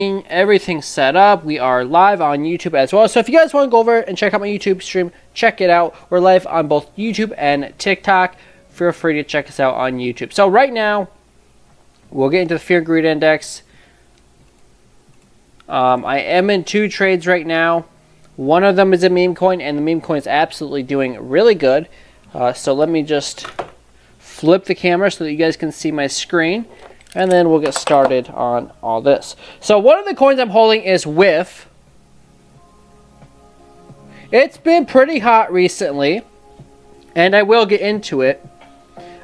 Everything set up. We are live on YouTube as well. So if you guys want to go over and check out my YouTube stream, check it out. We're live on both YouTube and TikTok. Feel free to check us out on YouTube. So right now, we'll get into the Fear and Greed Index. I am in 2 trades right now. One of them is a meme coin, and the meme coin is absolutely doing really good. So let me just flip the camera so that you guys can see my screen. And then we'll get started on all this. So one of the coins I'm holding is WIF. It's been pretty hot recently, and I will get into it.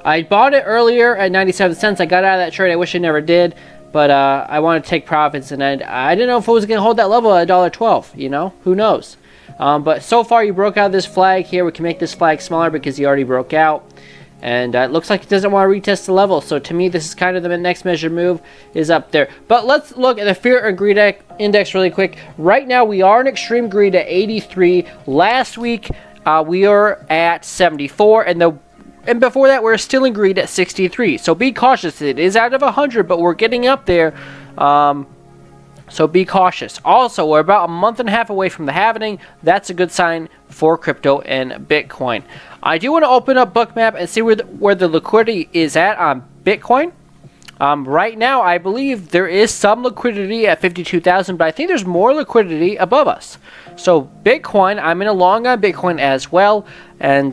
I bought it earlier at 97 cents. I got out of that trade. I wish I never did, but I want to take profits, and I didn't know if it was going to hold that level at $1.12. You know, who knows? But so far, you broke out this flag here. We can make this flag smaller because he already broke out. And it looks like he doesn't want to retest the level. So to me, this is kind of the next measured move is up there. But let's look at the Fear and Greed Index really quick. Right now, we are in extreme greed at 83. Last week, we were at 74. And before that, we were still in greed at 63. So be cautious. It is out of 100, but we're getting up there. So be cautious. Also, we're about a month and a half away from the halving. That's a good sign for crypto and Bitcoin. I do want to open up Bookmap and see where the liquidity is at on Bitcoin. Right now, I believe there is some liquidity at 52,000, but I think there's more liquidity above us. So Bitcoin, I'm in a long on Bitcoin as well, and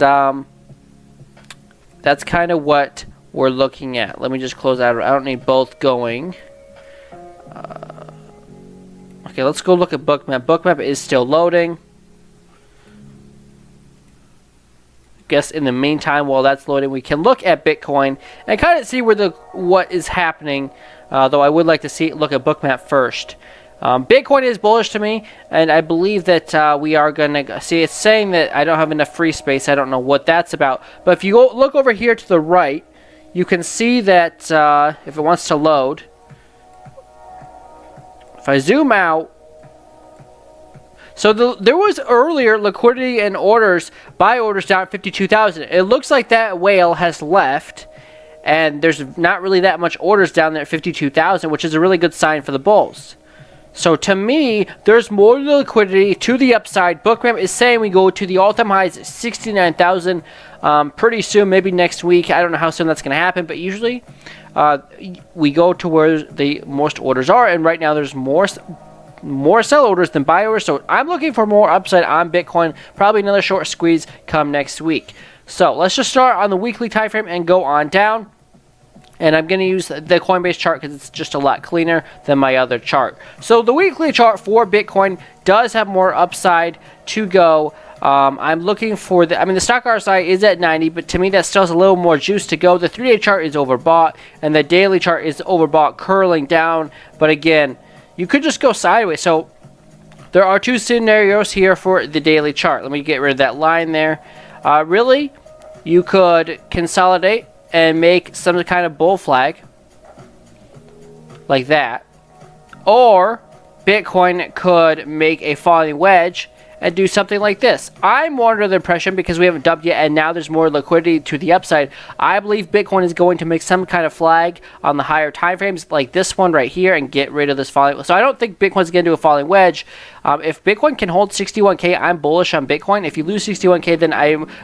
that's kind of what we're looking at. Let me just close out. I don't need both going. Okay, let's go look at Bookmap. Bookmap is still loading. Guess in the meantime, while that's loading, we can look at Bitcoin and kind of see what is happening. Though I would like to look at Bookmap first. Bitcoin is bullish to me, and I believe that we are going to see. It's saying that I don't have enough free space. I don't know what that's about. But if you look over here to the right, you can see that if it wants to load. If I zoom out, so there was earlier liquidity and buy orders down at 52,000. It looks like that whale has left, and there's not really that much orders down there at 52,000, which is a really good sign for the bulls. So to me, there's more liquidity to the upside. Bookmap is saying we go to the all-time highs at 69,000 pretty soon, maybe next week. I don't know how soon that's going to happen, but usually we go to where the most orders are, and right now there's more sell orders than buy orders. So I'm looking for more upside on Bitcoin. Probably another short squeeze come next week. So let's just start on the weekly time frame and go on down. And I'm going to use the Coinbase chart because it's just a lot cleaner than my other chart. So the weekly chart for Bitcoin does have more upside to go. I'm looking for the stock RSI is at 90, but to me that still has a little more juice to go. The 3-day chart is overbought, and the daily chart is overbought, curling down. But again, you could just go sideways. So there are 2 scenarios here for the daily chart. Let me get rid of that line there. Really, you could consolidate and make some kind of bull flag like that, or Bitcoin could make a falling wedge and do something like this. I'm more under the impression, because we haven't dumped yet and now there's more liquidity to the upside, I believe Bitcoin is going to make some kind of flag on the higher time frames like this one right here and get rid of this falling. So I don't think Bitcoin's going to do a falling wedge. If Bitcoin can hold 61K, I'm bullish on Bitcoin. If you lose 61K,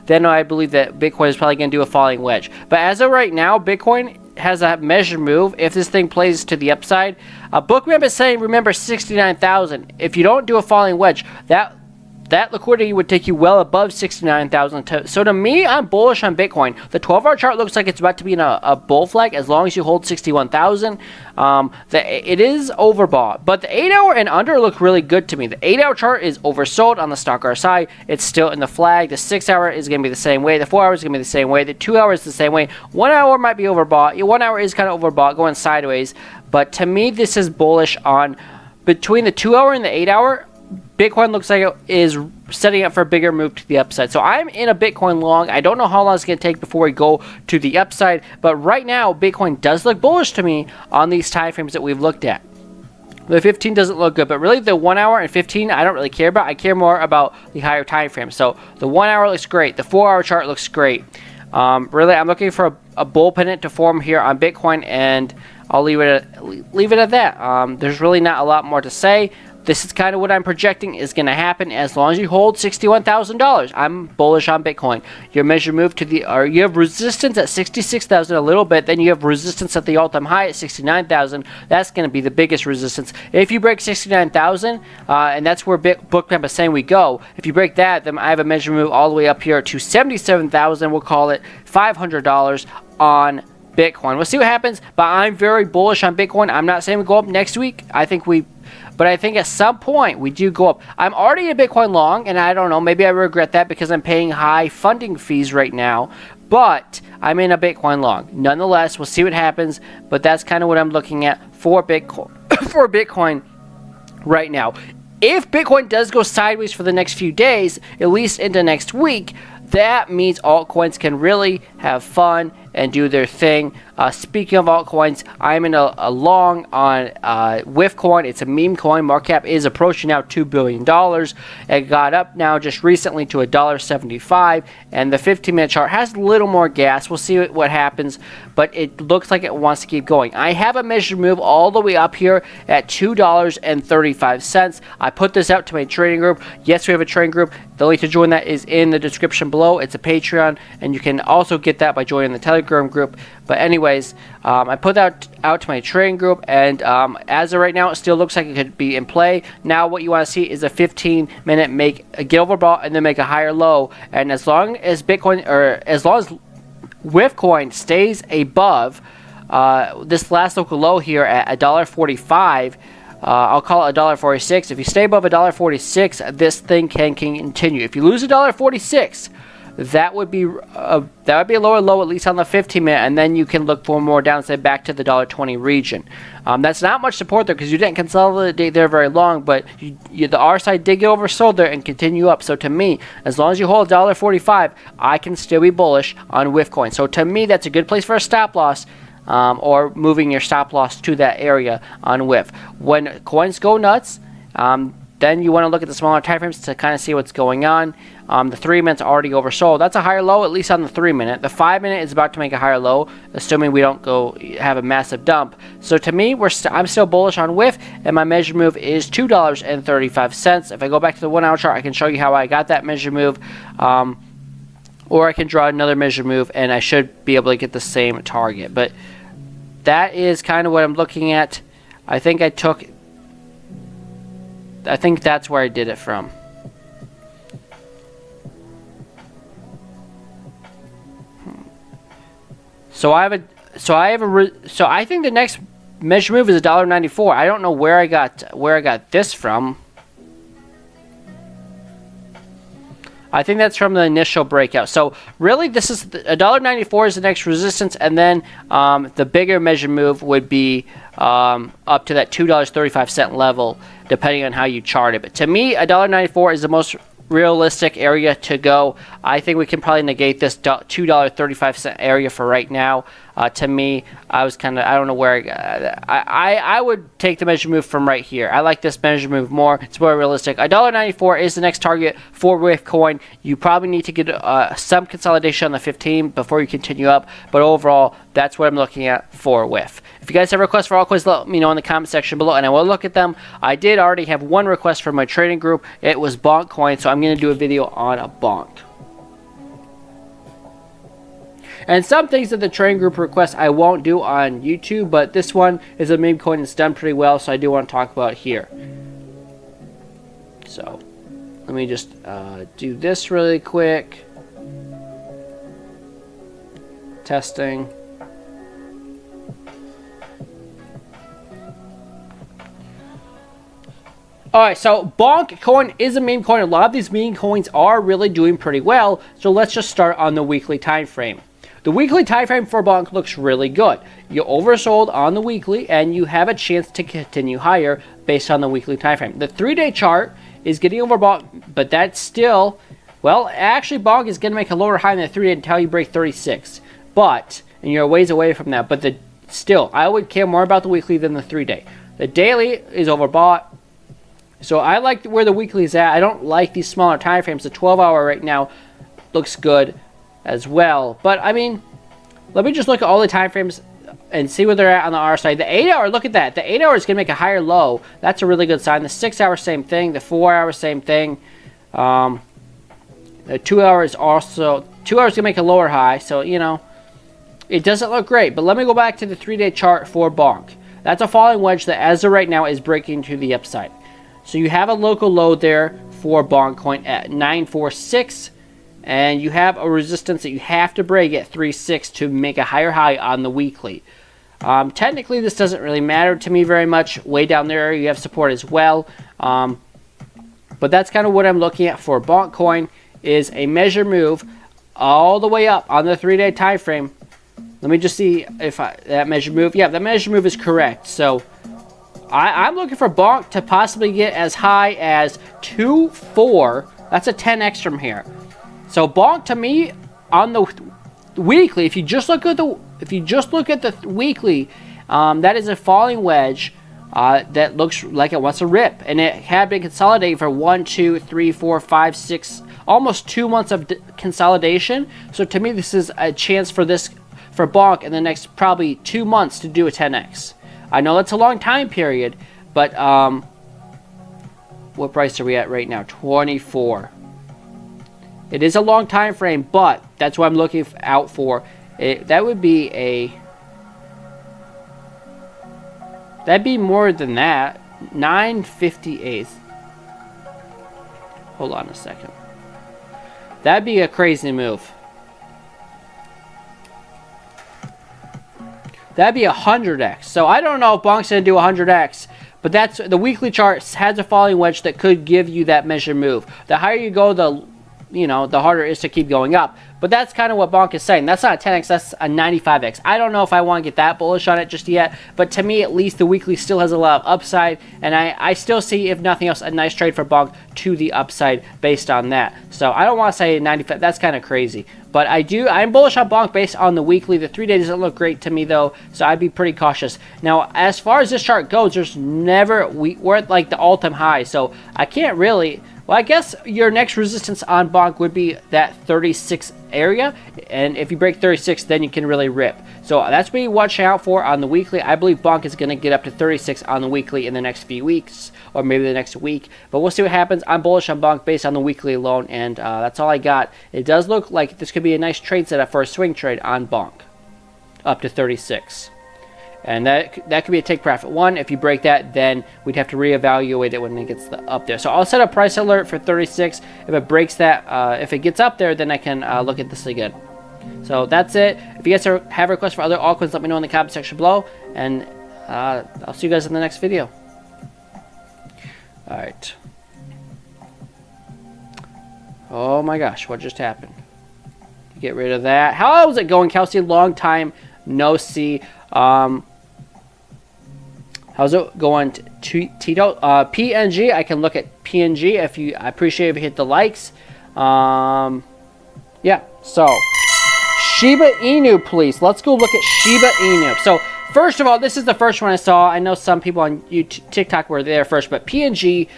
then I believe that Bitcoin is probably going to do a falling wedge. But as of right now, Bitcoin has a measured move. If this thing plays to the upside, Bookmap is saying, remember, 69,000. If you don't do a falling wedge, that liquidity would take you well above 69,000. So to me, I'm bullish on Bitcoin. The 12-hour chart looks like it's about to be in a bull flag as long as you hold 61,000. It is overbought, but the 8-hour and under look really good to me. The 8-hour chart is oversold on the stock RSI. It's still in the flag. The 6-hour is going to be the same way. The 4-hour is going to be the same way. The 2-hour is the same way. 1 hour might be overbought. 1 hour is kind of overbought, going sideways. But to me, this is bullish on between the 2-hour and the 8-hour. Bitcoin looks like it is setting up for a bigger move to the upside. So I'm in a Bitcoin long. I don't know how long it's going to take before we go to the upside. But right now, Bitcoin does look bullish to me on these time frames that we've looked at. The 15 doesn't look good, but really the 1 hour and 15 I don't really care about. I care more about the higher time frames. So the 1 hour looks great. The 4-hour chart looks great. Really, I'm looking for a bull pennant to form here on Bitcoin, and I'll leave it at that. There's really not a lot more to say. This is kind of what I'm projecting is going to happen as long as you hold $61,000. I'm bullish on Bitcoin. Your measured move you have resistance at 66,000 a little bit, then you have resistance at the all-time high at 69,000. That's going to be the biggest resistance. If you break 69,000, and that's where Bookmap is saying we go. If you break that, then I have a measured move all the way up here to 77,000. We'll call it $500 on Bitcoin. We'll see what happens, but I'm very bullish on Bitcoin. I'm not saying we go up next week. But I think at some point we do go up. I'm already a Bitcoin long, and I don't know, maybe I regret that because I'm paying high funding fees right now. But I'm in a Bitcoin long. Nonetheless, we'll see what happens. But that's kind of what I'm looking at for Bitcoin, for Bitcoin right now. If Bitcoin does go sideways for the next few days, at least into next week, that means altcoins can really have fun and do their thing. Speaking of altcoins, I'm in a long on WIF coin. It's a meme coin. Market cap is approaching now $2 billion. It got up now just recently to $1.75, and the 15-minute chart has a little more gas. We'll see what happens, but it looks like it wants to keep going. I have a measured move all the way up here at $2.35. I put this out to my trading group. Yes, we have a trading group. The link to join that is in the description below. It's a Patreon, and you can also get that by joining the Telegram group. But anyways, I put that out to my trading group, and as of right now, it still looks like it could be in play. Now, what you want to see is a 15-minute get overbought and then make a higher low. And as long as Bitcoin, or as long as WIF coin stays above this last local low here at $1.45. I'll call it $1.46. If you stay above $1.46, this thing can continue. If you lose $1.46, that would be a lower low, at least on the 15-minute, and then you can look for more downside back to the $1.20 region. That's not much support there because you didn't consolidate there very long, but the R side did get oversold there and continue up. So to me, as long as you hold $1.45, I can still be bullish on WIF coin. So to me, that's a good place for a stop loss. Or moving your stop loss to that area on WIF. When coins go nuts, then you want to look at the smaller time frames to kind of see what's going on. The 3 minutes already oversold. That's a higher low, at least on the 3 minute. The 5 minute is about to make a higher low, assuming we don't go have a massive dump. So to me, I'm still bullish on WIF, and my measured move is $2.35. If I go back to the 1 hour chart, I can show you how I got that measured move. Or I can draw another measured move, and I should be able to get the same target. But that is kind of what I'm looking at. I think that's where I did it from. So I think the next measure move is $1.94. I don't know where I got this from. I think that's from the initial breakout. So really, this is $1.94 is the next resistance, and then the bigger measure move would be up to that $2.35 level, depending on how you chart it. But to me, $1.94 is the most realistic area to go. I think we can probably negate this $2.35 area for right now. To me, I don't know where I would take the measure move from right here. I like this measure move more. It's more realistic. $1.94 is the next target for WIF coin. You probably need to get some consolidation on the 15 before you continue up, but overall, that's what I'm looking at for WIF. If you guys have requests for altcoins, let me know in the comment section below, and I will look at them. I did already have one request from my trading group. It was Bonk coin, so I'm going to do a video on a Bonk. And some things that the trading group requests I won't do on YouTube, but this one is a meme coin that's done pretty well, so I do want to talk about it here. So, let me just do this really quick. Testing. Alright, so Bonk coin is a meme coin. A lot of these meme coins are really doing pretty well, so let's just start on the weekly time frame. The weekly time frame for Bonk looks really good. You oversold on the weekly, and you have a chance to continue higher based on the weekly time frame. The 3-day chart is getting overbought, but that's still, well, actually Bonk is going to make a lower high in the 3-day until you break 36. But, and you're a ways away from that, but still, I would care more about the weekly than the 3-day. The daily is overbought. So I like where the weekly is at. I don't like these smaller time frames. The 12-hour right now looks good as well. But I mean, let me just look at all the time frames and see where they're at on the R side. The 8 hour, look at that. The 8 hour is going to make a higher low. That's a really good sign. The 6 hour, same thing. The 4 hour, same thing. The 2 hours also, 2 hours going to make a lower high. So, you know, it doesn't look great. But let me go back to the 3-day chart for bonk. That's a falling wedge that as of right now is breaking to the upside. So you have a local low there for bonk coin at 946. And you have a resistance that you have to break at 3.6 to make a higher high on the weekly. Technically, this doesn't really matter to me very much. Way down there, you have support as well. But that's kind of what I'm looking at for bonk coin, is a measure move all the way up on the 3-day time frame. Let me just see if that measure move. Yeah, that measure move is correct. So I'm looking for bonk to possibly get as high as 2.4. That's a 10x from here. So bonk to me on the weekly, if you just look at the weekly, that is a falling wedge that looks like it wants to rip, and it had been consolidating for 1, 2, 3, 4, 5, 6, almost 2 months of consolidation. So to me, this is a chance for bonk in the next probably 2 months to do a 10x. I know that's a long time period, but what price are we at right now? 24. It is a long time frame, but that's what I'm looking out for. That would be that'd be more than that. 958. Hold on a second. That'd be a crazy move. That'd be 100x. So I don't know if bonk's gonna do 100x, but that's the weekly chart has a falling wedge that could give you that measure move. The higher you go, the harder it is to keep going up. But that's kind of what bonk is saying. That's not a 10x, that's a 95x. I don't know if I want to get that bullish on it just yet, but to me, at least, the weekly still has a lot of upside, and I still see, if nothing else, a nice trade for bonk to the upside based on that. So I don't want to say 95, that's kind of crazy. But I'm bullish on bonk based on the weekly. The 3-day doesn't look great to me, though, so I'd be pretty cautious. Now, as far as this chart goes, we're at like the all-time high, so I can't really. Well, I guess your next resistance on bonk would be that 36 area, and if you break 36, then you can really rip. So that's what you watch out for on the weekly. I believe bonk is going to get up to 36 on the weekly in the next few weeks, or maybe the next week. But we'll see what happens. I'm bullish on bonk based on the weekly alone, and that's all I got. It does look like this could be a nice trade setup for a swing trade on bonk, up to 36. And that could be a take profit 1. If you break that, then we'd have to reevaluate it when it gets up there. So I'll set a price alert for 36. If it breaks that, if it gets up there, then I can look at this again. So that's it. If you guys have requests for other altcoins, let me know in the comment section below. And I'll see you guys in the next video. Alright. Oh my gosh, what just happened? Get rid of that. How's it going, Kelsey? Long time no see. How's it going, Tito? PNG, I can look at PNG. I appreciate if you hit the likes. Yeah, so Shiba Inu, please. Let's go look at Shiba Inu. So first of all, this is the first one I saw. I know some people on TikTok were there first, but PNG.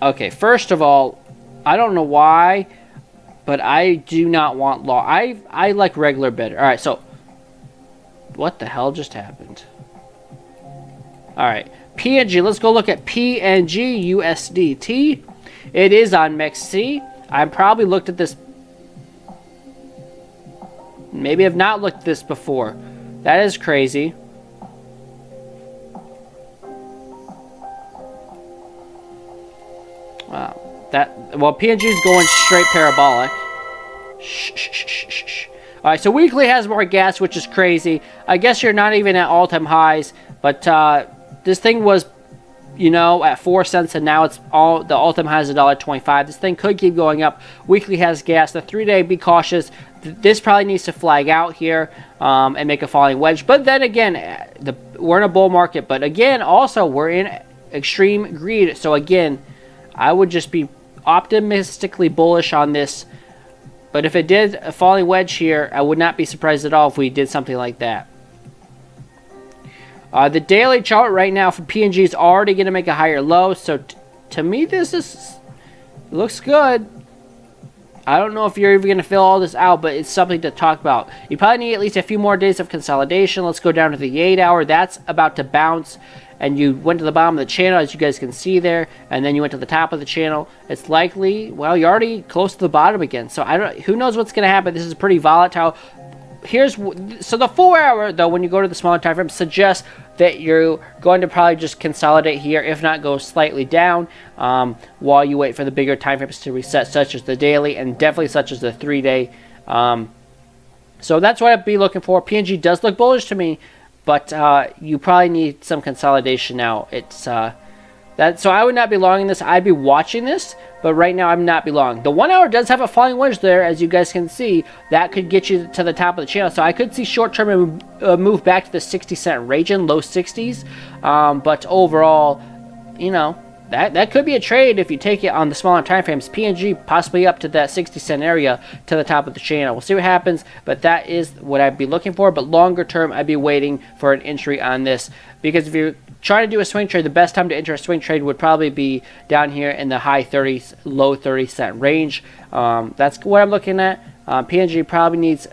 Okay, first of all, I don't know why, but I do not want law. I like regular better. All right, so what the hell just happened? All right, PNG. Let's go look at PNG USDT. It is on MEXC. I probably looked at this. Maybe I've not looked at this before. That is crazy. Wow. Well, PNG is going straight parabolic. Shh. All right, so weekly has more gas, which is crazy. I guess you're not even at all-time highs, but this thing was, at 4 cents, and now the all-time high is $1.25. This thing could keep going up. Weekly has gas. The 3-day, be cautious. This probably needs to flag out here and make a falling wedge. But then again, we're in a bull market. But again, also, we're in extreme greed. So again, I would just be optimistically bullish on this. But if it did a falling wedge here, I would not be surprised at all if we did something like that. The daily chart right now for PNG is already going to make a higher low. So to me, this looks good. I don't know if you're even going to fill all this out, but it's something to talk about. You probably need at least a few more days of consolidation. Let's go down to the 8 hour. That's about to bounce. And you went to the bottom of the channel, as you guys can see there. And then you went to the top of the channel. It's likely, well, you're already close to the bottom again. So who knows what's going to happen. This is pretty volatile. So the 4 hour, though, when you go to the smaller time frame, suggests that you're going to probably just consolidate here, if not go slightly down, while you wait for the bigger time frames to reset, such as the daily and definitely such as the 3-day. So that's what I'd be looking for. PNG does look bullish to me, but you probably need some consolidation now. So I would not be long in this. I'd be watching this, but right now I'm not be long. The 1 hour does have a falling wedge there, as you guys can see. That could get you to the top of the channel. So I could see short term move back to the 60-cent region, low 60s. But overall, you know, that could be a trade if you take it on the smaller time frames. PNG possibly up to that 60-cent area to the top of the channel. We'll see what happens, but that is what I'd be looking for. But longer term, I'd be waiting for an entry on this, because if you're trying to do a swing trade, the best time to enter a swing trade would probably be down here in the high 30s, low 30-cent range. That's what I'm looking at. PNG probably needs,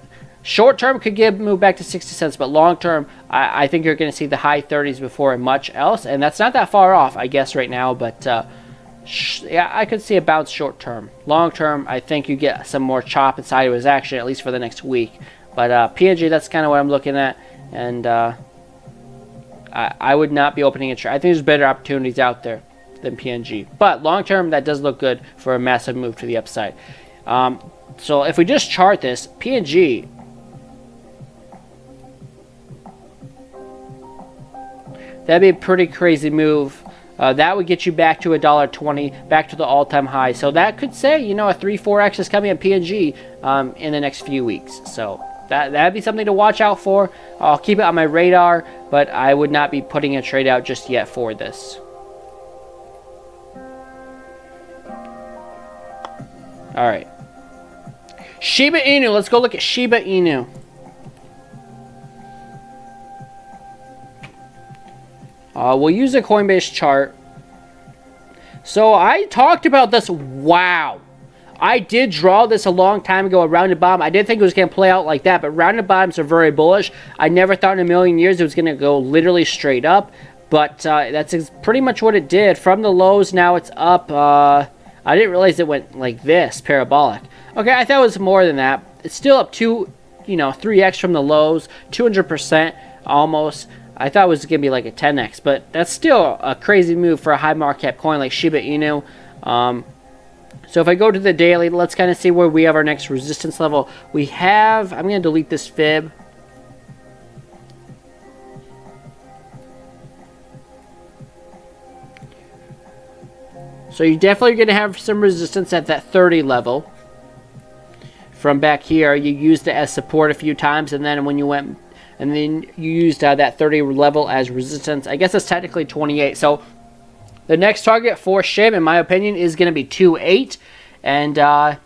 short term could move back to 60 cents, but long term, I think you're going to see the high 30s before much else, and that's not that far off, I guess, right now. But yeah, I could see a bounce short term. Long term, I think you get some more chop and sideways action, at least for the next week. But PNG, that's kind of what I'm looking at, and I would not be opening a trade. I think there's better opportunities out there than PNG. But long term, that does look good for a massive move to the upside. So if we just chart this, PNG, that'd be a pretty crazy move. That would get you back to $1.20, back to the all-time high. So that could say, you know, a 3-4x is coming at PNG in the next few weeks. So that'd be something to watch out for. I'll keep it on my radar, but I would not be putting a trade out just yet for this. All right. Shiba Inu. Let's go look at Shiba Inu. We'll use a Coinbase chart. So I talked about this. Wow. I did draw this a long time ago, a rounded bottom. I didn't think it was going to play out like that, but rounded bottoms are very bullish. I never thought in a million years it was going to go literally straight up, but that's pretty much what it did. From the lows, now it's up. I didn't realize it went like this, parabolic. Okay, I thought it was more than that. It's still up 3x from the lows, 200% almost. I thought it was going to be like a 10x, but that's still a crazy move for a high market cap coin like Shiba Inu. So if I go to the daily, let's kind of see where we have our next resistance level. We have, I'm going to delete this fib. So you're definitely going to have some resistance at that 30 level. From back here, you used it as support a few times, and then when you went, and then you used that 30 level as resistance. I guess it's technically 28. So the next target for SHIB, in my opinion, is going to be 2.8, and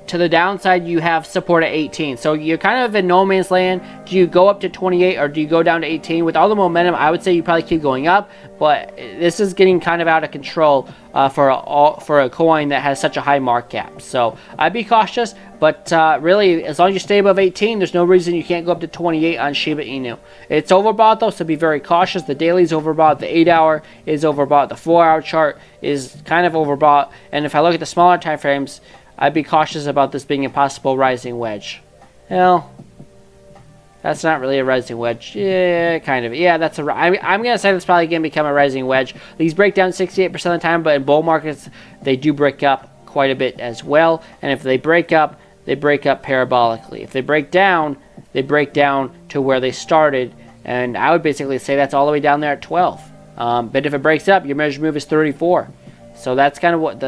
to the downside, you have support at 18. So you're kind of in no man's land. Do you go up to 28 or do you go down to 18? With all the momentum, I would say you probably keep going up, but this is getting kind of out of control for a coin that has such a high market cap. So I'd be cautious, but really, as long as you stay above 18, there's no reason you can't go up to 28 on Shiba Inu. It's overbought though, so be very cautious. The daily is overbought, the 8-hour is overbought, the 4-hour chart is kind of overbought, and if I look at the smaller time frames, I'd be cautious about this being a possible rising wedge. Well, that's not really a rising wedge. Yeah, kind of. Yeah, that's I'm going to say that's probably going to become a rising wedge. These break down 68% of the time, but in bull markets, they do break up quite a bit as well. And if they break up parabolically. If they break down to where they started. And I would basically say that's all the way down there at 12. But if it breaks up, your measured move is 34. So that's kind of what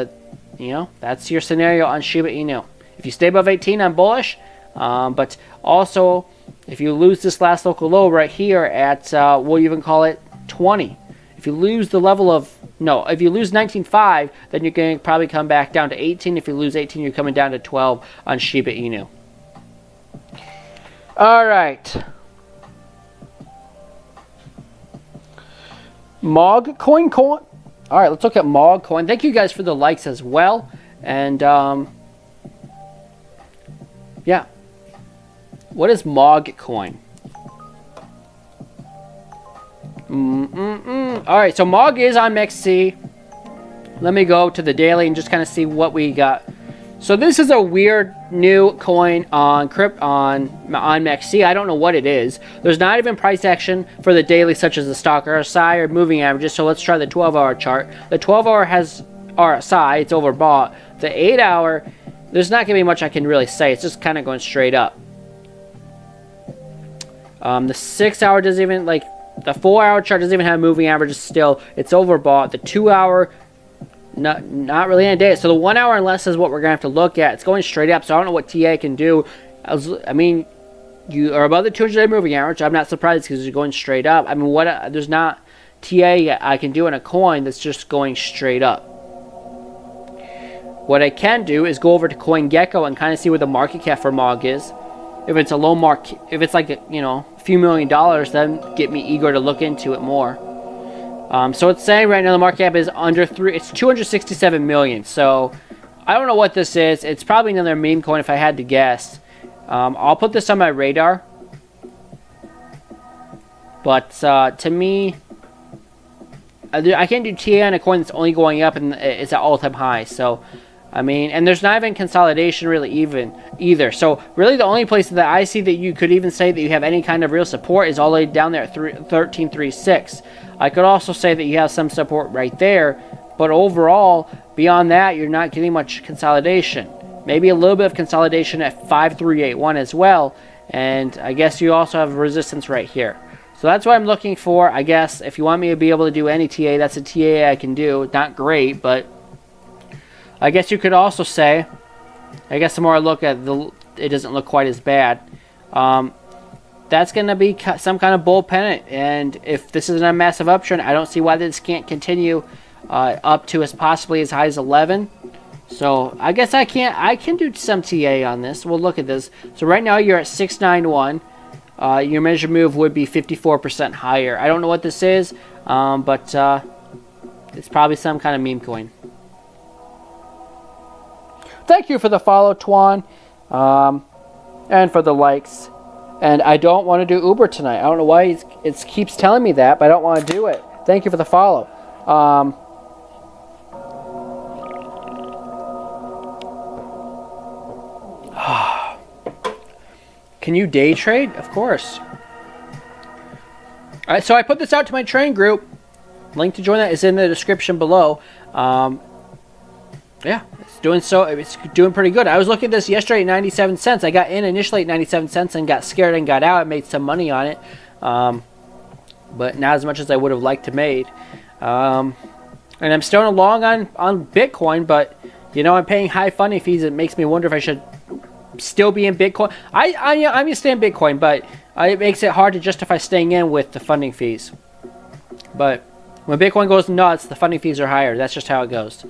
that's your scenario on Shiba Inu. If you stay above 18, I'm bullish. But also, if you lose this last local low right here at, we'll even call it 20. If you lose the level of, if you lose 19.5, then you're going to probably come back down to 18. If you lose 18, you're coming down to 12 on Shiba Inu. All right. MOG coin. All right, let's look at MOG coin. Thank you guys for the likes as well. And yeah, what is MOG coin? All right, so MOG is on MEXC. Let me go to the daily and just kind of see what we got. So this is a weird new coin on MEXC. I don't know what it is. There's not even price action for the daily, such as the stock RSI or moving averages. So let's try the 12-hour chart. The 12-hour has RSI. It's overbought. The 8-hour, there's not going to be much I can really say. It's just kind of going straight up. The 6-hour doesn't even, like, the 4-hour chart doesn't even have moving averages still. It's overbought. The 2-hour... Not really any data. So the 1 hour and less is what we're gonna have to look at. It's going straight up, so I don't know what TA can do. I mean, you are above the 200-day moving average. I'm not surprised because you're going straight up. I mean, there's not TA I can do in a coin that's just going straight up. What I can do is go over to CoinGecko and kind of see what the market cap for MOG is. If it's a low mark, if it's like a few $1 million, then get me eager to look into it more. So it's saying right now the market cap is under it's 267 million. So I don't know what this is. It's probably another meme coin if I had to guess. I'll put this on my radar. But to me, I can't do TA on a coin that's only going up and it's at all-time high. So, I mean, and there's not even consolidation really either. So really the only place that I see that you could even say that you have any kind of real support is all the way down there at 1336. I could also say that you have some support right there, but overall, beyond that, you're not getting much consolidation. Maybe a little bit of consolidation at 5381 as well, and I guess you also have resistance right here. So that's what I'm looking for. I guess if you want me to be able to do any TA, that's a TA I can do. Not great, but I guess you could also say, I guess the more I look at it doesn't look quite as bad. That's going to be some kind of bull pennant, and if this isn't a massive uptrend, I don't see why this can't continue up to possibly as high as 11. So I guess I can do some TA on this. We'll look at this. So right now you're at 691. Your measured move would be 54% higher. I don't know what this is, but it's probably some kind of meme coin. Thank you for the follow, Twan, and for the likes. And I don't want to do Uber tonight. I don't know why it keeps telling me that, but I don't want to do it. Thank you for the follow. Can you day trade? Of course. All right, so I put this out to my train group. Link to join that is in the description below. Yeah, it's doing pretty good. I was looking at this yesterday at 97 cents. I got in initially at 97 cents and got scared and got out. I made some money on it, but not as much as I would have liked to made. And I'm still along on Bitcoin, but I'm paying high funding fees. It makes me wonder if I should still be in Bitcoin. I'm gonna stay in Bitcoin, but it makes it hard to justify staying in with the funding fees. But when Bitcoin goes nuts, the funding fees are higher. That's just how it goes.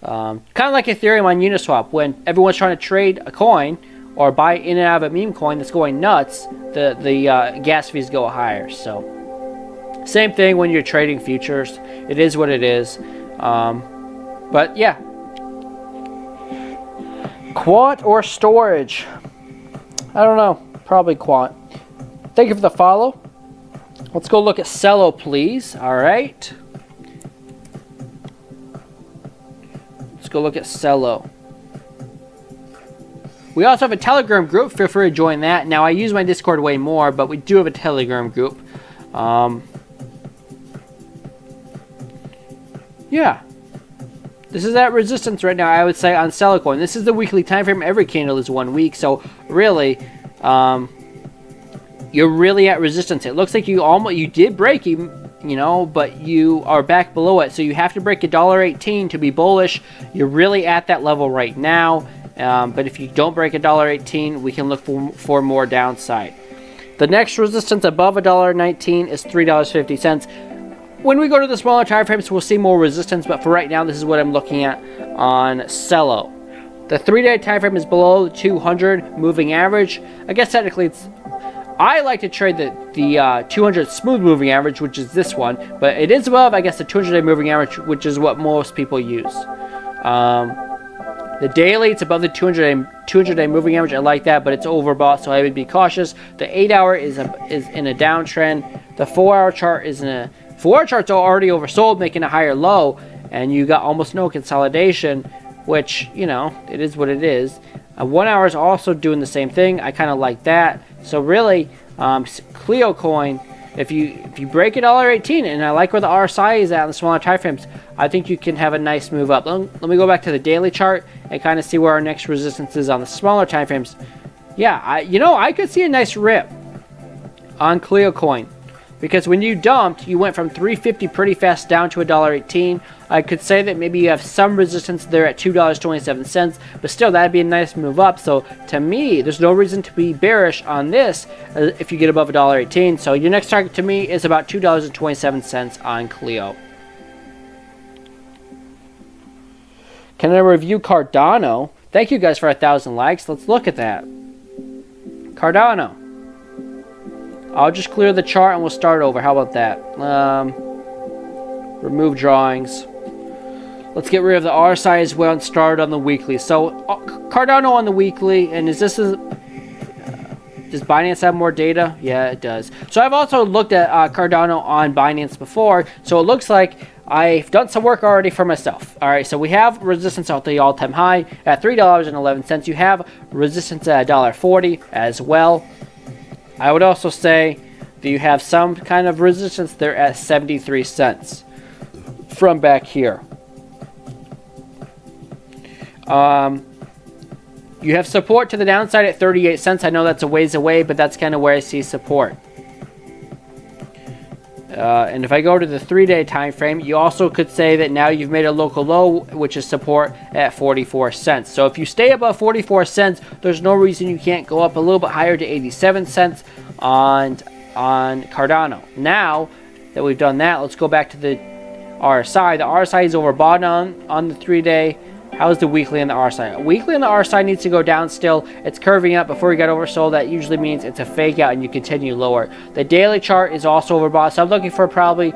Kind of like Ethereum on Uniswap. When everyone's trying to trade a coin or buy in and out of a meme coin that's going nuts, the gas fees go higher. So same thing when you're trading futures. It is what it is. But yeah. Quant or storage? I don't know. Probably quant. Thank you for the follow. Let's go look at Cello, please. All right. Let's go look at Cello. We also have a Telegram group. Feel free to join that. Now, I use my Discord way more, but we do have a Telegram group. Yeah. This is at resistance right now, I would say, on Cello coin. This is the weekly time frame. Every candle is 1 week. So, really, you're really at resistance. It looks like you did break, but you are back below it. So, you have to break $1.18 to be bullish. You're really at that level right now. But if you don't break $1.18, we can look for more downside. The next resistance above $1.19 is $3.50. When we go to the smaller time frames, we'll see more resistance, but for right now, this is what I'm looking at on Cello. The 3-day time frame is below the 200 moving average. I guess technically I like to trade the 200 smooth moving average, which is this one, but it is above, I guess, the 200-day moving average, which is what most people use. The daily, it's above the 200-day moving average. I like that, but it's overbought, so I would be cautious. The 8-hour is in a downtrend. The 4-hour chart is in a 4-hour chart's already oversold, making a higher low, and you got almost no consolidation, which, you know, it is what it is. 1 hour is also doing the same thing. I kind of like that. So really, Clio coin, if you break $1.18, and I like where the RSI is at in the smaller time frames, I think you can have a nice move up. Let me go back to the daily chart and kind of see where our next resistance is on the smaller time frames. Yeah, I could see a nice rip on Clio coin, because when you dumped, you went from $3.50 pretty fast down to $1.18. I could say that maybe you have some resistance there at $2.27, but still, that'd be a nice move up. So to me, there's no reason to be bearish on this if you get above $1.18. So your next target to me is about $2.27 on Clio. Can I review Cardano? Thank you guys for 1,000 likes. Let's look at that. Cardano. I'll just clear the chart and we'll start over. How about that? Remove drawings. Let's get rid of the RSI as well and start on the weekly. So Cardano on the weekly, and does Binance have more data? Yeah, it does. So I've also looked at Cardano on Binance before, so it looks like I've done some work already for myself. All right, so we have resistance at the all-time high at $3.11. You have resistance at $1.40 as well. I would also say that you have some kind of resistance there at 73 cents from back here. You have support to the downside at 38 cents. I know that's a ways away, but that's kind of where I see support. And if I go to the 3-day time frame, you also could say that now you've made a local low, which is support at 44 cents. So if you stay above 44 cents, there's no reason you can't go up a little bit higher to 87 cents on Cardano. Now that we've done that, let's go back to the RSI. The RSI is overbought on the 3-day. How's the weekly and the RSI? Weekly and the RSI needs to go down still. It's curving up before you got oversold. That usually means it's a fake out and you continue lower. The daily chart is also overbought. So I'm looking for probably,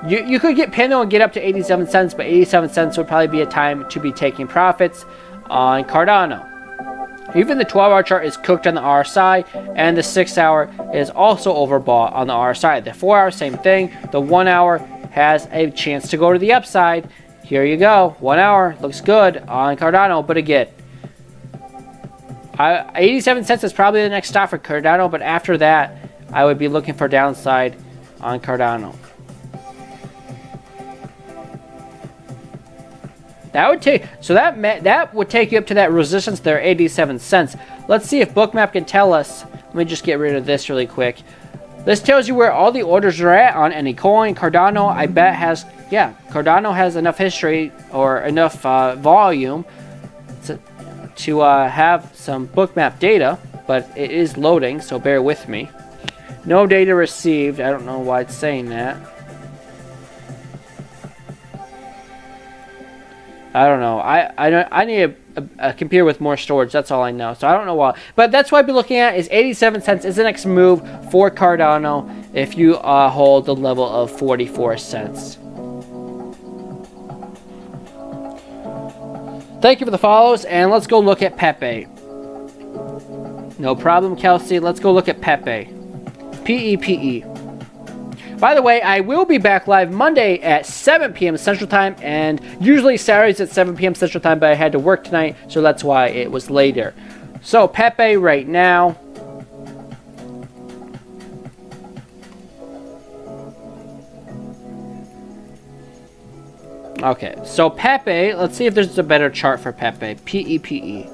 you could get pinned and get up to 87 cents, but 87 cents would probably be a time to be taking profits on Cardano. Even the 12-hour chart is cooked on the RSI, and the 6-hour is also overbought on the RSI. The 4-hour, same thing. The 1-hour has a chance to go to the upside. Here you go. 1 hour looks good on Cardano, but again, 87 cents is probably the next stop for Cardano, but after that, I would be looking for downside on Cardano. That would take, so that would take you up to that resistance there, 87 cents. Let's see if Bookmap can tell us. Let me just get rid of this really quick. This tells you where all the orders are at on any coin. Cardano, I bet, has, yeah, Cardano has enough history or enough volume to have some Bookmap data, but it is loading, so bear with me. No data received. I don't know why it's saying that. I don't know. I need a computer with more storage. That's all I know. So I don't know why. But that's what I'd be looking at is 87 cents is the next move for Cardano if you hold the level of 44 cents. Thank you for the follows, and let's go look at Pepe. No problem, Kelsey. Let's go look at Pepe. P-E-P-E. By the way, I will be back live Monday at 7 p.m. Central Time, and usually Saturdays at 7 p.m. Central Time, but I had to work tonight, so that's why it was later. So, Pepe right now. Okay, so Pepe, let's see if there's a better chart for Pepe. P-E-P-E.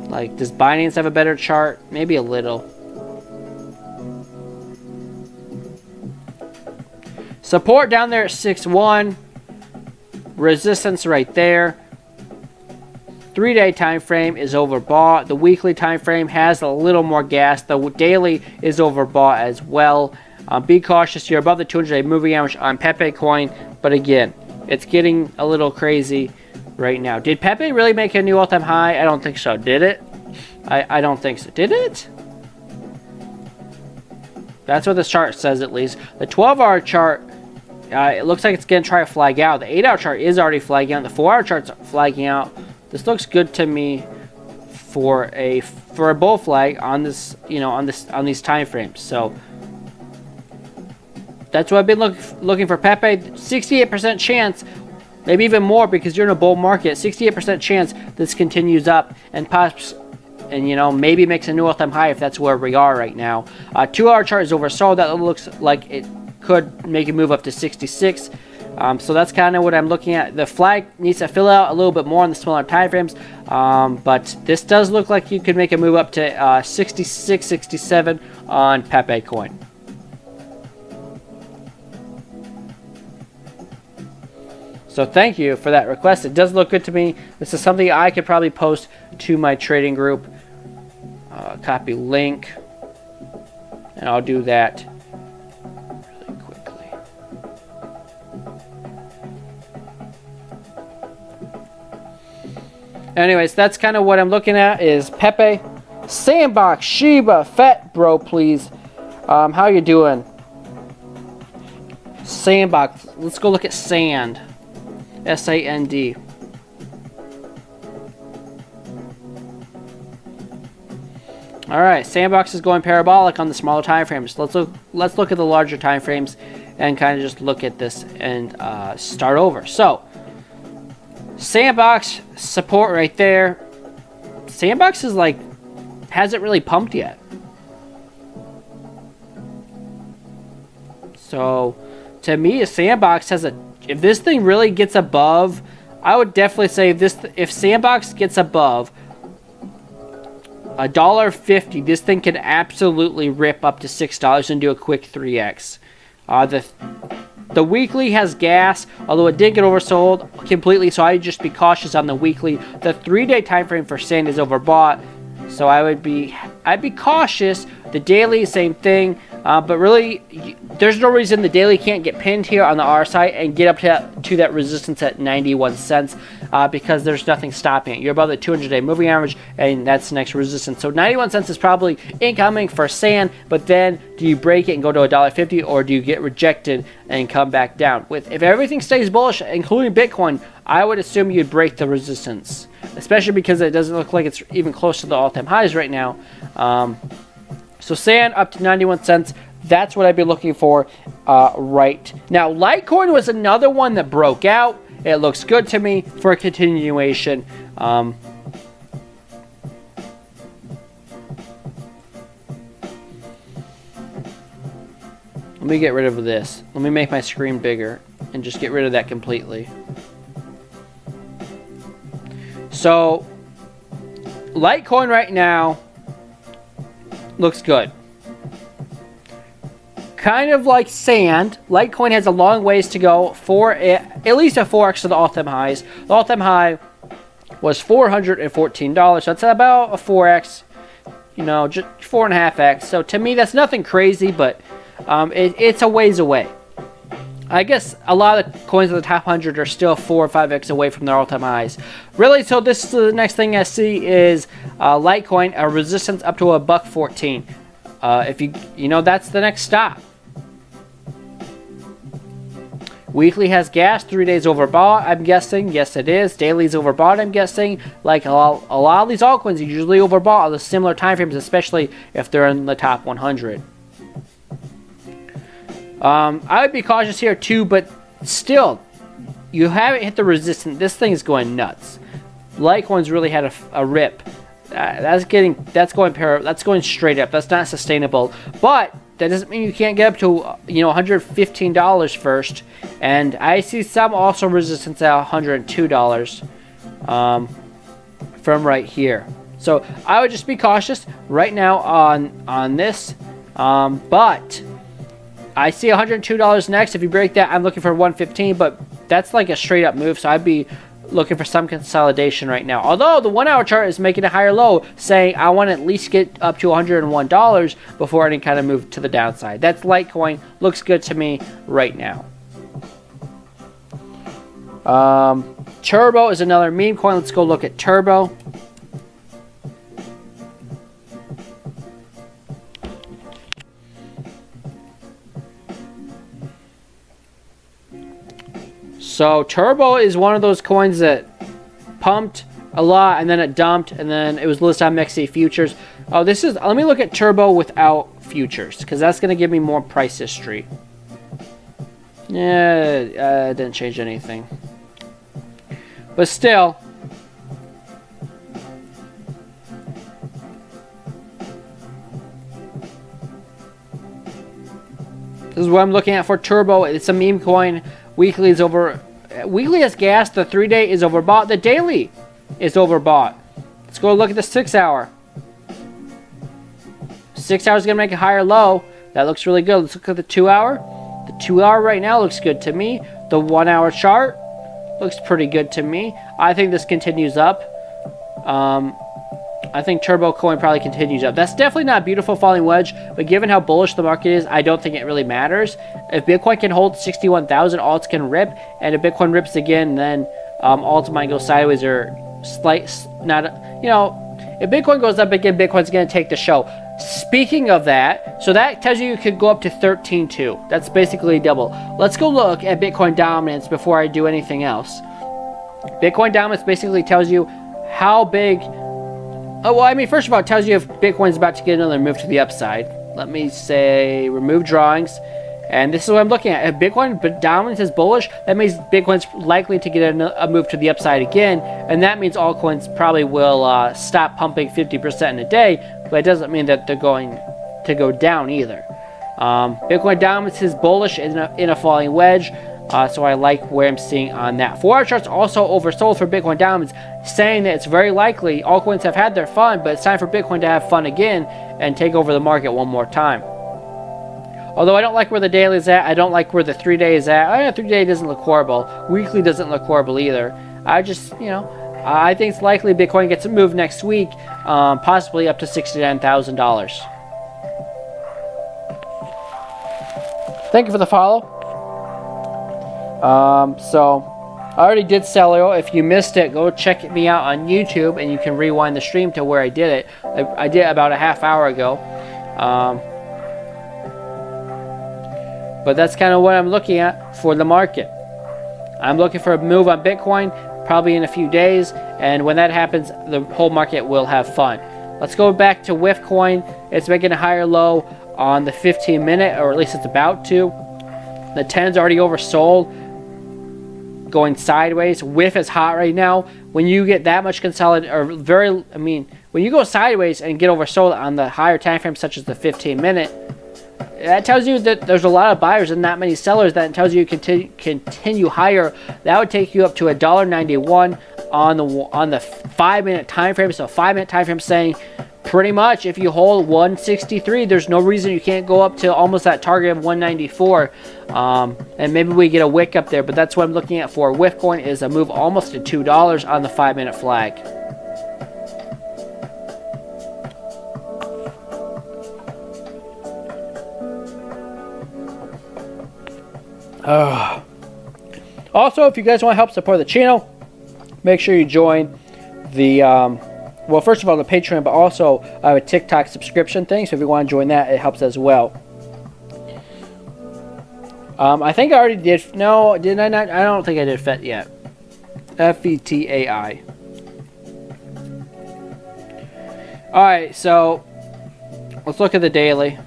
Like, does Binance have a better chart? Maybe a little. Support down there at 6.1. Resistance right there. 3-day time frame is overbought. The weekly time frame has a little more gas. The daily is overbought as well. Be cautious. You're above the 200-day moving average on Pepe coin. But again, it's getting a little crazy right now. Did Pepe really make a new all-time high? I don't think so. Did it? I don't think so. Did it? That's what this chart says, at least. The 12-hour chart, it looks like it's going to try to flag out. The 8-hour chart is already flagging out. The 4-hour chart's flagging out. This looks good to me for a bull flag on this, on these time frames. So that's what I've been looking for. Pepe, 68% chance, maybe even more because you're in a bull market. 68% chance this continues up and pops, and maybe makes a new all-time high if that's where we are right now. 2-hour chart is oversold. That looks like it could make a move up to 66. So that's kind of what I'm looking at. The flag needs to fill out a little bit more on the smaller time frames, but this does look like you could make a move up to 66, 67 on Pepe coin. So thank you for that request. It does look good to me. This is something I could probably post to my trading group. Copy link, and I'll do that really quickly. Anyways, that's kind of what I'm looking at is Pepe, Sandbox, Shiba, Fat Bro, please. How you doing? Sandbox. Let's go look at Sand. S-A-N-D. All right, Sandbox is going parabolic on the smaller time frames. Let's look at the larger time frames and kind of just look at this and start over. So, Sandbox support right there. Sandbox is hasn't really pumped yet. So, to me, a Sandbox has if this thing really gets above, I would definitely say if Sandbox gets above $1.50, this thing can absolutely rip up to $6 and do a quick 3x. The weekly has gas, although it did get oversold completely, so I'd just be cautious on the weekly. The 3-day time frame for Sand is overbought, so I'd be cautious. The daily, same thing. But really, there's no reason the daily can't get pinned here on the RSI and get up to that resistance at 91 cents because there's nothing stopping it. You're above the 200-day moving average, and that's the next resistance. So 91 cents is probably incoming for Sand, but then do you break it and go to $1.50, or do you get rejected and come back down? If everything stays bullish, including Bitcoin, I would assume you'd break the resistance, especially because it doesn't look like it's even close to the all-time highs right now. So Sand up to 91 cents. That's what I'd be looking for right now. Litecoin was another one that broke out. It looks good to me for a continuation. Let me get rid of this. Let me make my screen bigger and just get rid of that completely. So Litecoin right now looks good. Kind of like Sand, Litecoin has a long ways to go for at least a 4x to the all-time highs. The all-time high was $414, so that's about a 4x, just 4.5x. So to me, that's nothing crazy, but it's a ways away. I guess a lot of the coins in the top 100 are still 4 or 5x away from their all-time highs. Really, so this is the next thing I see is Litecoin, a resistance up to $1.14. If that's the next stop. Weekly has gas, 3 days overbought, I'm guessing. Yes, it is. Daily's overbought, I'm guessing. Like a lot of these altcoins are usually overbought on the similar time frames, especially if they're in the top 100. I would be cautious here too, but still, you haven't hit the resistance. This thing is going nuts. Litecoin's really had a rip. That's going straight up. That's not sustainable. But that doesn't mean you can't get up to $115 first. And I see some also resistance at $102 from right here. So I would just be cautious right now on this. But I see $102 next. If you break that, I'm looking for $115. But that's like a straight up move. So I'd be looking for some consolidation right now. Although the 1 hour chart is making a higher low, saying I want to at least get up to $101 before any kind of move to the downside. That's Litecoin. Looks good to me right now. Turbo is another meme coin. Let's go look at Turbo. So Turbo is one of those coins that pumped a lot and then it dumped and then it was listed on MXC futures. Oh, this is, let me look at Turbo without futures because that's going to give me more price history. Yeah, it didn't change anything. But still, this is what I'm looking at for Turbo. It's a meme coin. Weekly is over. Weekly is gas. The 3-day is overbought. The daily is overbought. Let's go look at the 6 hour. 6 hour is going to make a higher low. That looks really good. Let's look at the 2 hour. The 2 hour right now looks good to me. The 1 hour chart looks pretty good to me. I think this continues up. I think Turbo coin probably continues up. That's definitely not a beautiful falling wedge, but given how bullish the market is, I don't think it really matters. If Bitcoin can hold 61,000, alts can rip, and if Bitcoin rips again, then alts might go sideways or if Bitcoin goes up again, Bitcoin's going to take the show. Speaking of that, so that tells you could go up to 13.2. That's basically double. Let's go look at Bitcoin dominance before I do anything else. Bitcoin dominance basically tells you how big. Oh, well, I mean, first of all, it tells you if Bitcoin's about to get another move to the upside. Let me say remove drawings. And this is what I'm looking at. If Bitcoin dominance is bullish, that means Bitcoin's likely to get a move to the upside again. And that means altcoins probably will stop pumping 50% in a day. But it doesn't mean that they're going to go down either. Bitcoin dominance is bullish in a falling wedge. So I like where I'm seeing on that. 4-hour chart's also oversold for Bitcoin dominance, saying that it's very likely altcoins have had their fun, but it's time for Bitcoin to have fun again and take over the market one more time. Although I don't like where the daily is at, I don't like where the 3-day is at. 3-day doesn't look horrible. Weekly doesn't look horrible either. I just, I think it's likely Bitcoin gets a move next week, possibly up to $69,000. Thank you for the follow. So I already did Celio. If you missed it, go check me out on YouTube and you can rewind the stream to where I did it. I did it about a half hour ago. But that's kind of what I'm looking at for the market. I'm looking for a move on Bitcoin probably in a few days, and when that happens, the whole market will have fun. Let's go back to WIF coin. It's making a higher low on the 15-minute, or at least it's about to. The 10's already oversold, going sideways. WIF is hot right now. When you get that much consolidation, when you go sideways and get oversold on the higher time frame, such as the 15-minute, that tells you that there's a lot of buyers and not many sellers. That tells you continue higher. That would take you up to $1.91 on the 5-minute time frame. So 5-minute time frame saying pretty much if you hold 163, there's no reason you can't go up to almost that target of 194. And maybe we get a wick up there, but that's what I'm looking at for WIF coin is a move almost to $2 on the 5-minute flag. Also, if you guys want to help support the channel, make sure you join the well, first of all, the Patreon, but also I have a TikTok subscription thing, so if you want to join that, it helps as well. I think I already did. No, did I not? I don't think I did FET yet. FETAI. Alright, so let's look at the daily.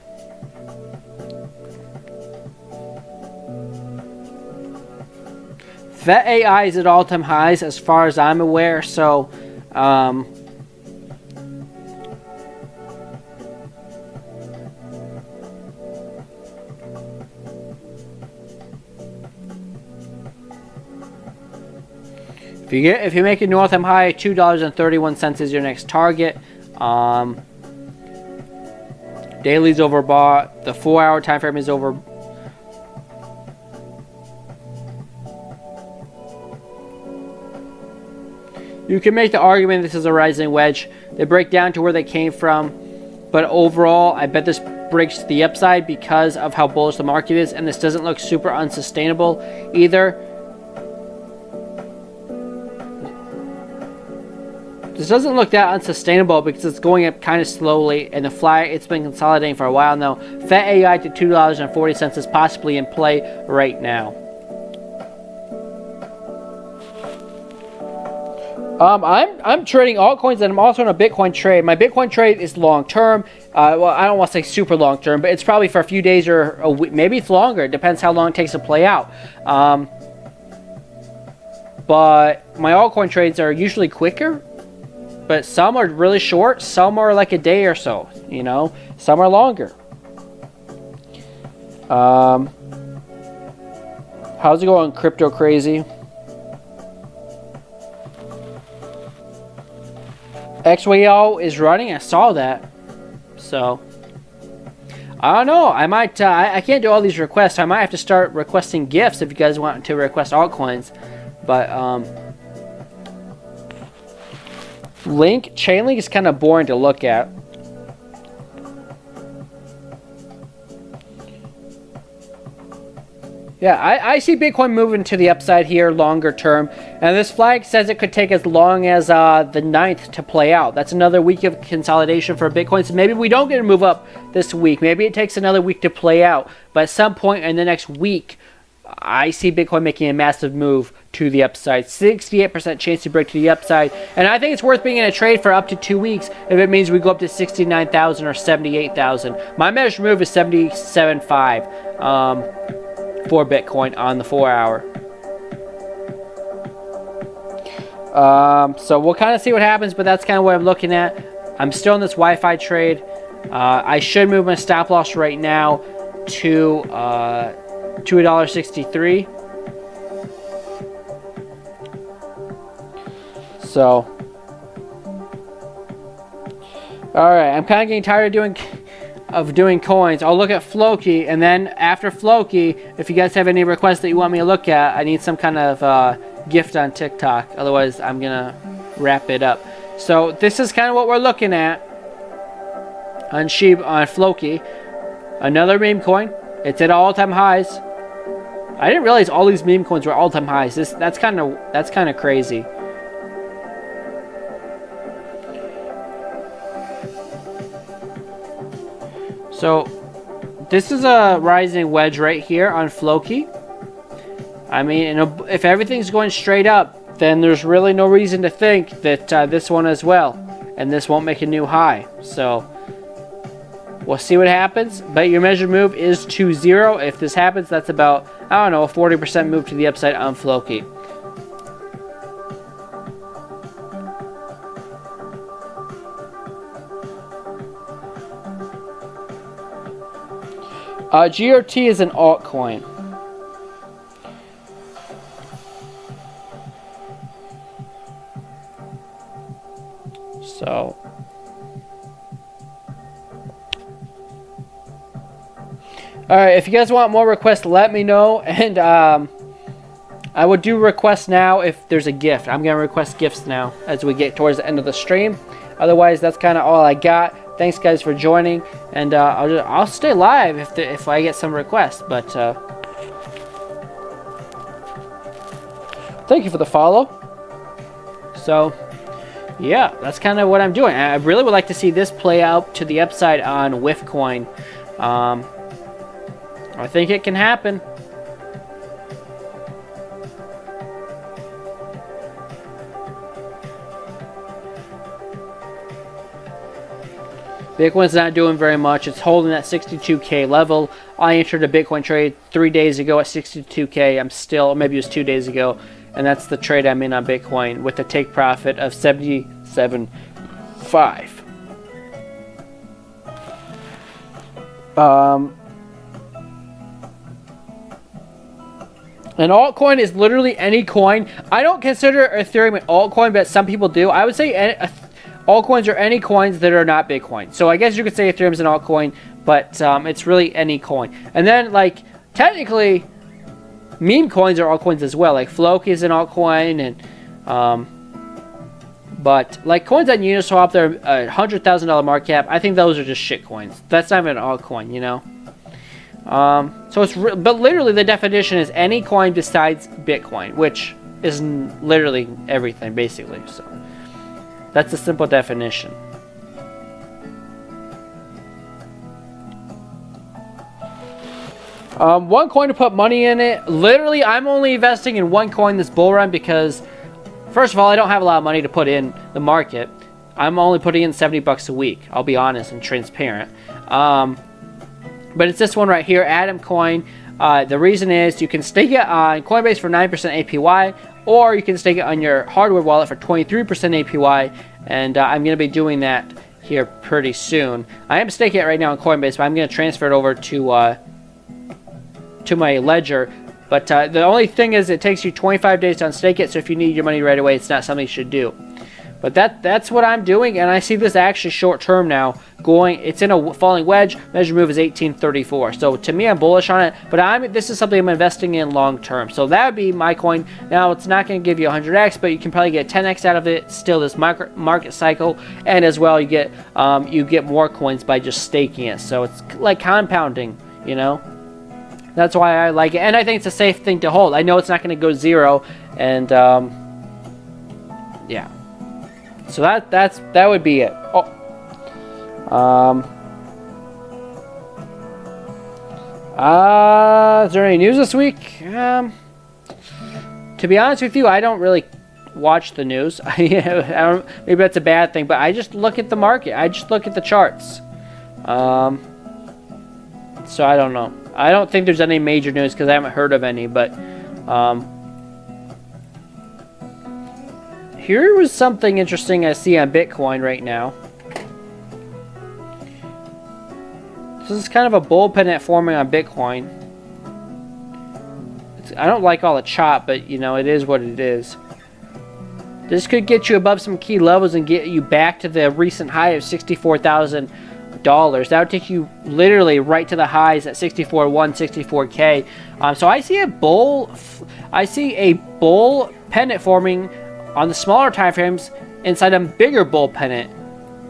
FETAI is at all-time highs as far as I'm aware, so if you make a new all-time high, $2.31 is your next target. Daily's overbought. The 4-hour time frame is over. You can make the argument this is a rising wedge. They break down to where they came from, but overall, I bet this breaks to the upside because of how bullish the market is, and this doesn't look super unsustainable either. This doesn't look that unsustainable because it's going up kind of slowly, and it's been consolidating for a while now. FETAI to $2.40 is possibly in play right now. I'm trading altcoins, and I'm also in a Bitcoin trade. My Bitcoin trade is long term. Well, I don't want to say super long term, but it's probably for a few days or a week. Maybe it's longer. It depends how long it takes to play out. But my altcoin trades are usually quicker, but some are really short. Some are like a day or so. You know, some are longer. How's it going, Crypto Crazy? XYO is running. I saw that. So, I don't know. I might. I can't do all these requests. I might have to start requesting gifts if you guys want to request altcoins. But Chainlink is kind of boring to look at. Yeah, I see Bitcoin moving to the upside here longer term. And this flag says it could take as long as the 9th to play out. That's another week of consolidation for Bitcoin. So maybe we don't get a move up this week. Maybe it takes another week to play out. But at some point in the next week, I see Bitcoin making a massive move to the upside. 68% chance to break to the upside. And I think it's worth being in a trade for up to 2 weeks if it means we go up to 69,000 or 78,000. My measured move is 77.5. For Bitcoin on the 4 hour. So we'll kind of see what happens, but that's kind of what I'm looking at. I'm still in this Wi-Fi trade. I should move my stop loss right now to $1.63. So, all right, I'm kind of getting tired of doing coins. I'll look at Floki, and then after Floki, if you guys have any requests that you want me to look at, I need some kind of gift on TikTok. Otherwise, I'm gonna wrap it up. So this is kind of what we're looking at on Floki. Another meme coin. It's at all-time highs. I didn't realize all these meme coins were all-time highs. That's kind of crazy. So, this is a rising wedge right here on Floki. I mean, if everything's going straight up, then there's really no reason to think that this one as well. And this won't make a new high. So, we'll see what happens. But your measured move is 2-0. If this happens, that's about, I don't know, a 40% move to the upside on Floki. GRT is an altcoin. So, alright, if you guys want more requests, let me know. And I would do requests now if there's a gift. I'm going to request gifts now as we get towards the end of the stream. Otherwise, that's kind of all I got. Thanks, guys, for joining, and I'll stay live if I get some requests. But thank you for the follow. So, yeah, that's kind of what I'm doing. I really would like to see this play out to the upside on WIF coin. I think it can happen. Bitcoin's not doing very much. It's holding that 62K level. I entered a Bitcoin trade 3 days ago at 62K. I'm still, maybe it was 2 days ago, and that's the trade I'm in on Bitcoin with a take profit of 77.5. An altcoin is literally any coin. I don't consider Ethereum an altcoin, but some people do. I would say altcoins are any coins that are not Bitcoin. So I guess you could say Ethereum is an altcoin, but it's really any coin. And then, like, technically, meme coins are altcoins as well. Like, Floki is an altcoin, and but like coins on Uniswap, they're a $100,000 market cap. I think those are just shit coins. That's not even an altcoin, you know. So it's but literally the definition is any coin besides Bitcoin, which is literally everything basically. So. That's a simple definition. One coin to put money in it. Literally, I'm only investing in one coin this bull run because first of all, I don't have a lot of money to put in the market. I'm only putting in 70 bucks a week. I'll be honest and transparent. But it's this one right here, Atom Coin. The reason is you can stake it on Coinbase for 9% APY, or you can stake it on your hardware wallet for 23% APY. And I'm going to be doing that here pretty soon. I am staking it right now on Coinbase, but I'm going to transfer it over to my ledger. But the only thing is it takes you 25 days to unstake it, so if you need your money right away, it's not something you should do. But that's what I'm doing, and I see this actually short term now going. It's in a falling wedge. Measure move is 1834. So to me, I'm bullish on it. But this is something I'm investing in long term. So that would be my coin. Now it's not going to give you 100x, but you can probably get 10x out of it. Still this market cycle, and as well you get more coins by just staking it. So it's like compounding, you know. That's why I like it, and I think it's a safe thing to hold. I know it's not going to go zero, and yeah. So that would be it. Is there any news this week? To be honest with you, I don't really watch the news. Maybe that's a bad thing, but I just look at the market. I just look at the charts. So I don't know. I don't think there's any major news because I haven't heard of any, but here was something interesting I see on Bitcoin right now. This is kind of a bull pennant forming on Bitcoin. I don't like all the chop, but you know, it is what it is. This could get you above some key levels and get you back to the recent high of $64,000. That would take you literally right to the highs at 64K. So I see a bull pennant forming on the smaller time frames inside a bigger bull pennant.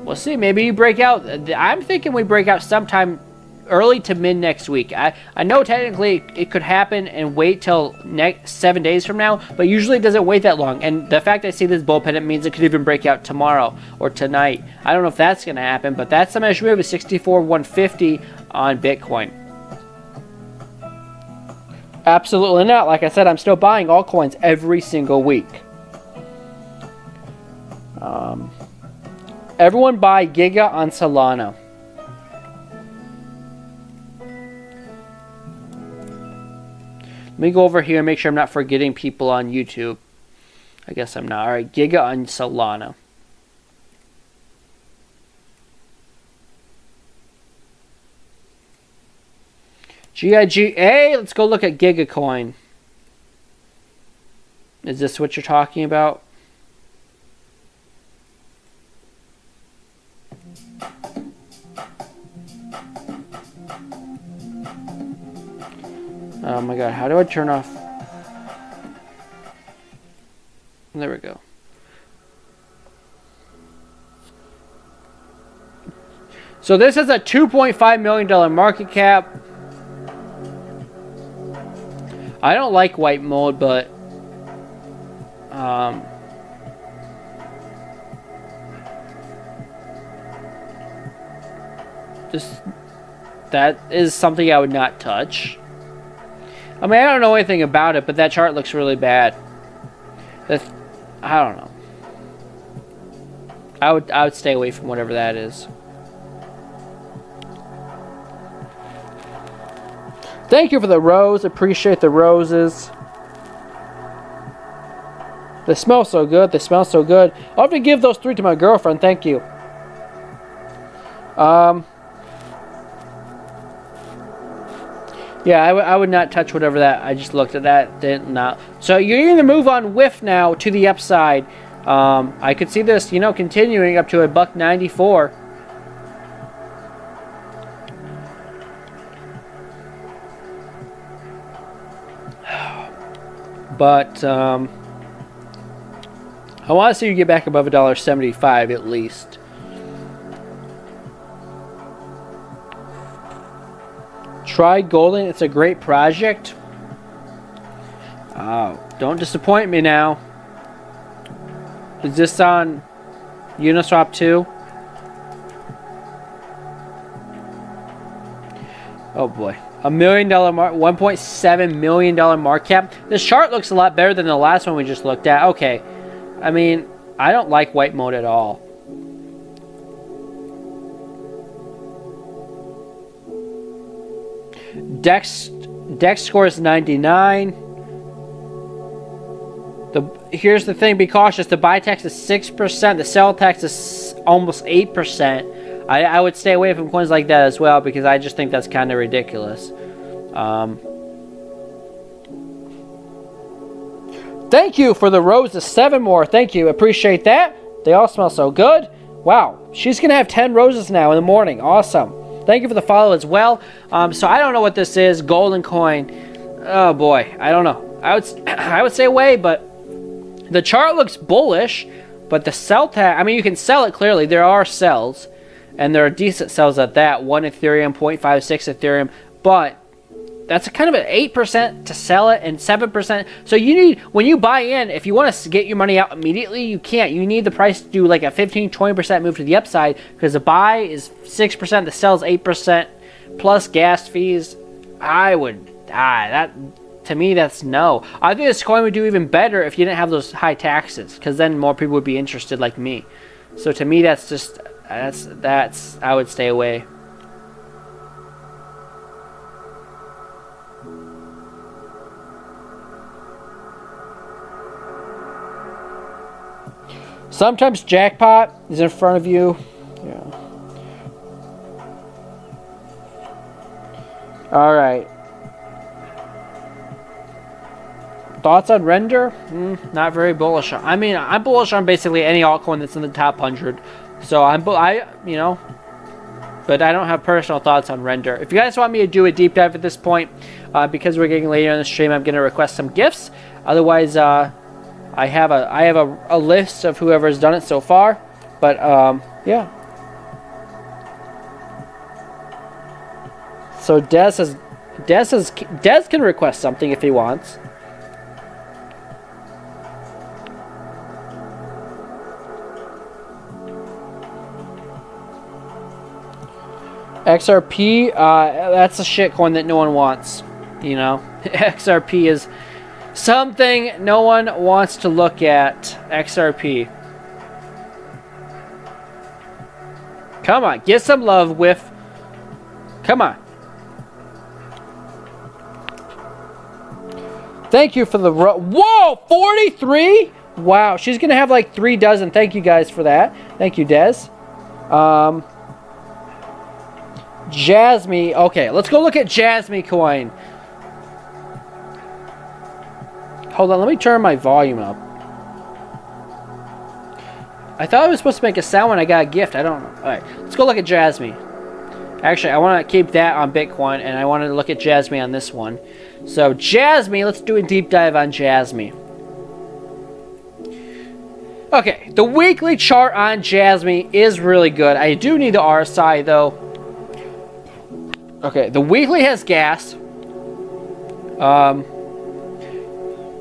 We'll see. Maybe you break out. I'm thinking we break out sometime early to mid next week. I know technically it could happen and wait till next 7 days from now, but usually it doesn't wait that long. And the fact I see this bull pennant means it could even break out tomorrow or tonight. I don't know if that's going to happen, but that's the measure move, is 64,150 on Bitcoin. Absolutely not. Like I said, I'm still buying altcoins every single week. Everyone buy Giga on Solana. Let me go over here and make sure I'm not forgetting people on YouTube. I guess I'm not. Alright, Giga on Solana. GIGA, let's go look at Giga Coin. Is this what you're talking about? Oh my god, how do I turn off? There we go. So this is a $2.5 million market cap. I don't like white mold, but that is something I would not touch. I mean, I don't know anything about it, but that chart looks really bad. I don't know. I would stay away from whatever that is. Thank you for the rose. Appreciate the roses. They smell so good. They smell so good. I'll have to give those 3 to my girlfriend. Thank you. Yeah, I would not touch whatever that. I just looked at that. Didn't not. So you're going to move on whiff now to the upside. I could see this, you know, continuing up to a $1.94. But I want to see you get back above $1.75 at least. Try Golden. It's a great project. Oh, don't disappoint me now. Is this on Uniswap too? Oh boy. $1 million mark, $1.7 million market cap. This chart looks a lot better than the last one we just looked at. Okay. I mean, I don't like white mode at all. Dex score is 99. Here's the thing, be cautious. The buy tax is 6%. The sell tax is almost 8%. I would stay away from coins like that as well, because I just think that's kind of ridiculous. Thank you for the roses. 7 more. Thank you. Appreciate that. They all smell so good. Wow. She's going to have 10 roses now in the morning. Awesome. Thank you for the follow as well. So I don't know what this is. Golden coin. Oh boy. I don't know. I would stay away, but the chart looks bullish, but the sell tag, I mean, you can sell it clearly. There are sells, and there are decent sells at that. 1 Ethereum, 0.56 Ethereum, but that's kind of an 8% to sell it and 7%. So you need, when you buy in, if you want to get your money out immediately, you can't. You need the price to do like a 15-20% move to the upside, because the buy is 6%, the sell is 8%, plus gas fees. To me, that's no. I think this coin would do even better if you didn't have those high taxes, because then more people would be interested like me. So to me, that's just, that's I would stay away. Sometimes jackpot is in front of you. Yeah. All right. Thoughts on render? Not very bullish. I mean, I'm bullish on basically any altcoin that's in the top 100. So but I don't have personal thoughts on render. If you guys want me to do a deep dive at this point, because we're getting later in the stream, I'm going to request some gifts. Otherwise, I have a list of whoever's done it so far. But yeah. So Des can request something if he wants. XRP, that's a shit coin that no one wants, you know. XRP is something no one wants to look at. XRP. Come on, get some love, Whiff. Come on. Thank you for the... Whoa, 43? Wow, she's going to have like 3 dozen. Thank you guys for that. Thank you, Des. Jasmine. Okay, let's go look at Jasmine coin. Hold on, let me turn my volume up. I thought I was supposed to make a sound when I got a gift. I don't know. Alright, let's go look at Jasmine. Actually, I want to keep that on Bitcoin, and I wanted to look at Jasmine on this one. So, Jasmine, let's do a deep dive on Jasmine. Okay, the weekly chart on Jasmine is really good. I do need the RSI, though. Okay, the weekly has gas.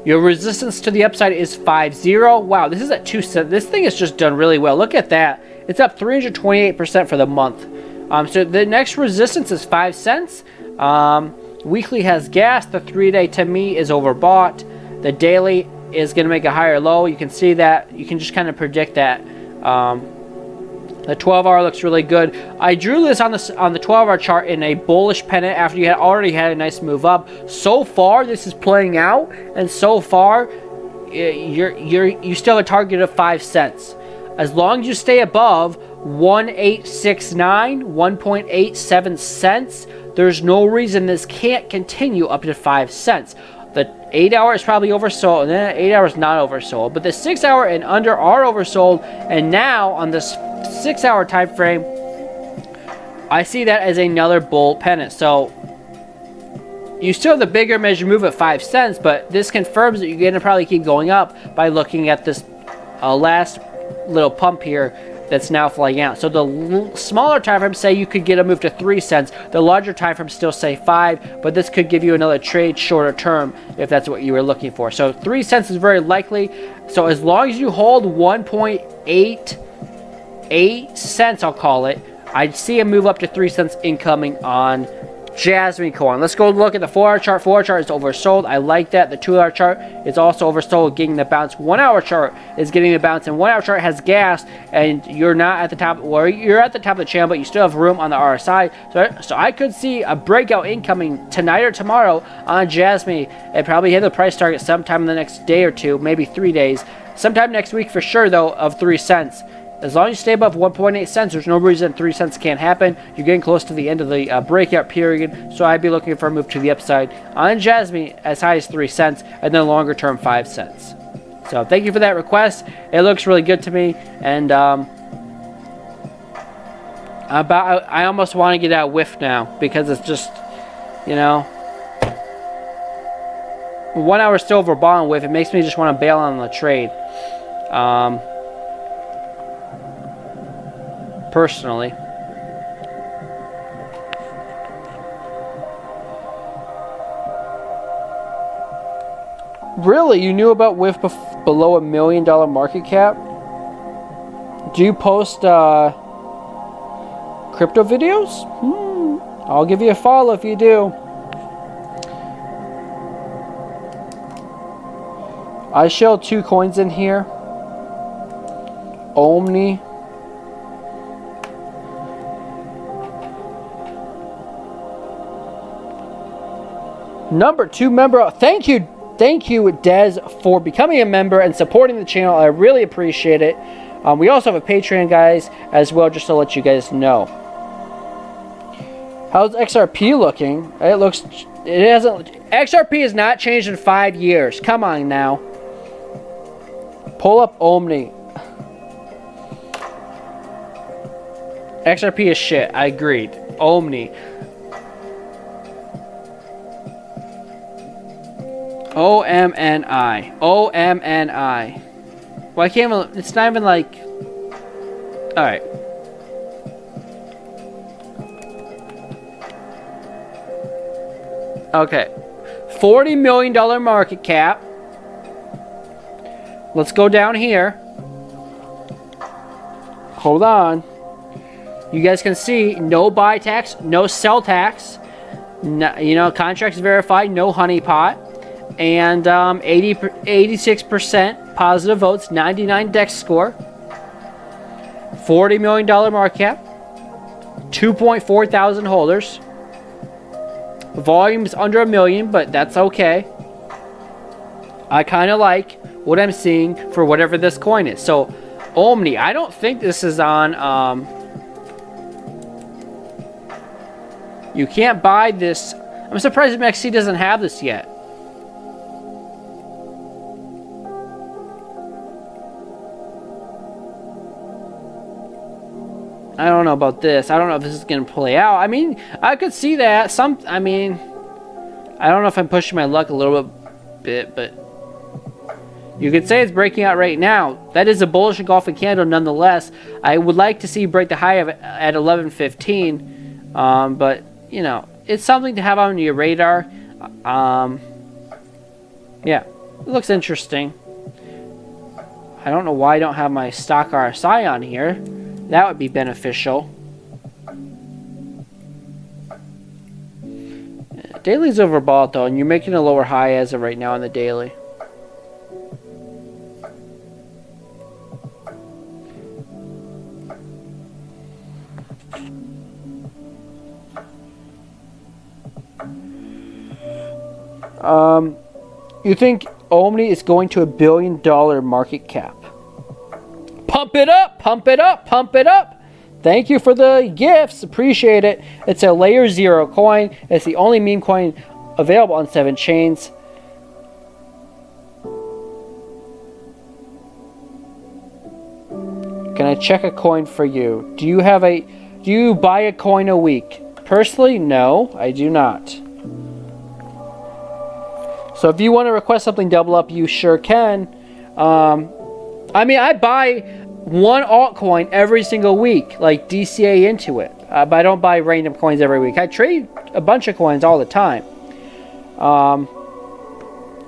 Your resistance to the upside is 5.0. Wow, this is at 2 cents. This thing has just done really well. Look at that. It's up 328% for the month. So the next resistance is 5 cents. Weekly has gas. The 3-day to me is overbought. The daily is going to make a higher low. You can see that. You can just kind of predict that. The 12-hour looks really good. I drew this on the 12-hour chart in a bullish pennant after you had already had a nice move up. So far, this is playing out, and so far, you still have a target of 5 cents. As long as you stay above 1.869, 1.87 cents, there's no reason this can't continue up to 5 cents. The 8-hour is probably oversold, and then 8 hours not oversold. But the 6-hour and under are oversold, and now on this 6-hour time frame, I see that as another bull pennant. So you still have the bigger measure move at 5 cents, but this confirms that you're going to probably keep going up by looking at this last little pump here that's now flying out. So the smaller time frames say you could get a move to 3 cents. The larger time frames still say 5, but this could give you another trade shorter term if that's what you were looking for. So 3 cents is very likely. So as long as you hold 1.88 cents, I'll call it, I see a move up to 3 cents incoming on Jasmine coin. Let's go look at the 4-hour chart. 4-hour chart is oversold. I like that. The 2-hour chart is also oversold, getting the bounce. 1-hour chart is getting the bounce, and 1-hour chart has gas, and you're not at the top, or you're at the top of the channel, but you still have room on the RSI. So I could see a breakout incoming tonight or tomorrow on Jasmine, and probably hit the price target sometime in the next day or two, maybe 3 days. Sometime next week for sure, though, of 3 cents. As long as you stay above 1.8 cents, there's no reason 3 cents can't happen. You're getting close to the end of the breakout period, so I'd be looking for a move to the upside on Jasmine as high as 3 cents, and then longer term 5 cents. So thank you for that request. It looks really good to me, and I almost want to get out whiff now because it's just, you know, 1 hour still overbought on whiff. It makes me just want to bail on the trade. Personally. Really? You knew about whiff below $1 million market cap? Do you post crypto videos? I'll give you a follow if you do. I shelled 2 coins in here. Omni. Number 2 member. Thank you, Des, for becoming a member and supporting the channel. I really appreciate it. We also have a Patreon, guys, as well, just to let you guys know. How's XRP looking? XRP has not changed in 5 years. Come on now. Pull up Omni. XRP is shit. I agreed. Omni. OMNI. OMNI. Well, I can't even, it's not even like, alright. Okay. $40 million market cap. Let's go down here. Hold on. You guys can see no buy tax, no sell tax. No, you know, contracts verified, no honeypot. And 86% positive votes, 99 DEX score, $40 million market cap, 2.4 thousand holders. Volume is under 1 million, but that's okay. I kind of like what I'm seeing for whatever this coin is. So, Omni, I don't think this is on. You can't buy this. I'm surprised MXC doesn't have this yet. I don't know about this. I don't know if this is going to play out. I mean, I could see that. I mean, I don't know if I'm pushing my luck a little bit, but you could say it's breaking out right now. That is a bullish engulfing candle nonetheless. I would like to see break the high of at 11.15, but, you know, it's something to have on your radar. Yeah, it looks interesting. I don't know why I don't have my stock RSI on here. That would be beneficial. Daily's overbought though, and you're making a lower high as of right now on the daily. You think Omni is going to $1 billion market cap? Pump it up, pump it up, pump it up. Thank you for the gifts. Appreciate it. It's a layer 0 coin. It's the only meme coin available on 7 chains. Can I check a coin for you? Do you buy a coin a week? Personally, no, I do not. So if you want to request something double up, you sure can. I mean, I buy one altcoin every single week, like DCA into it. But I don't buy random coins every week. I trade a bunch of coins all the time.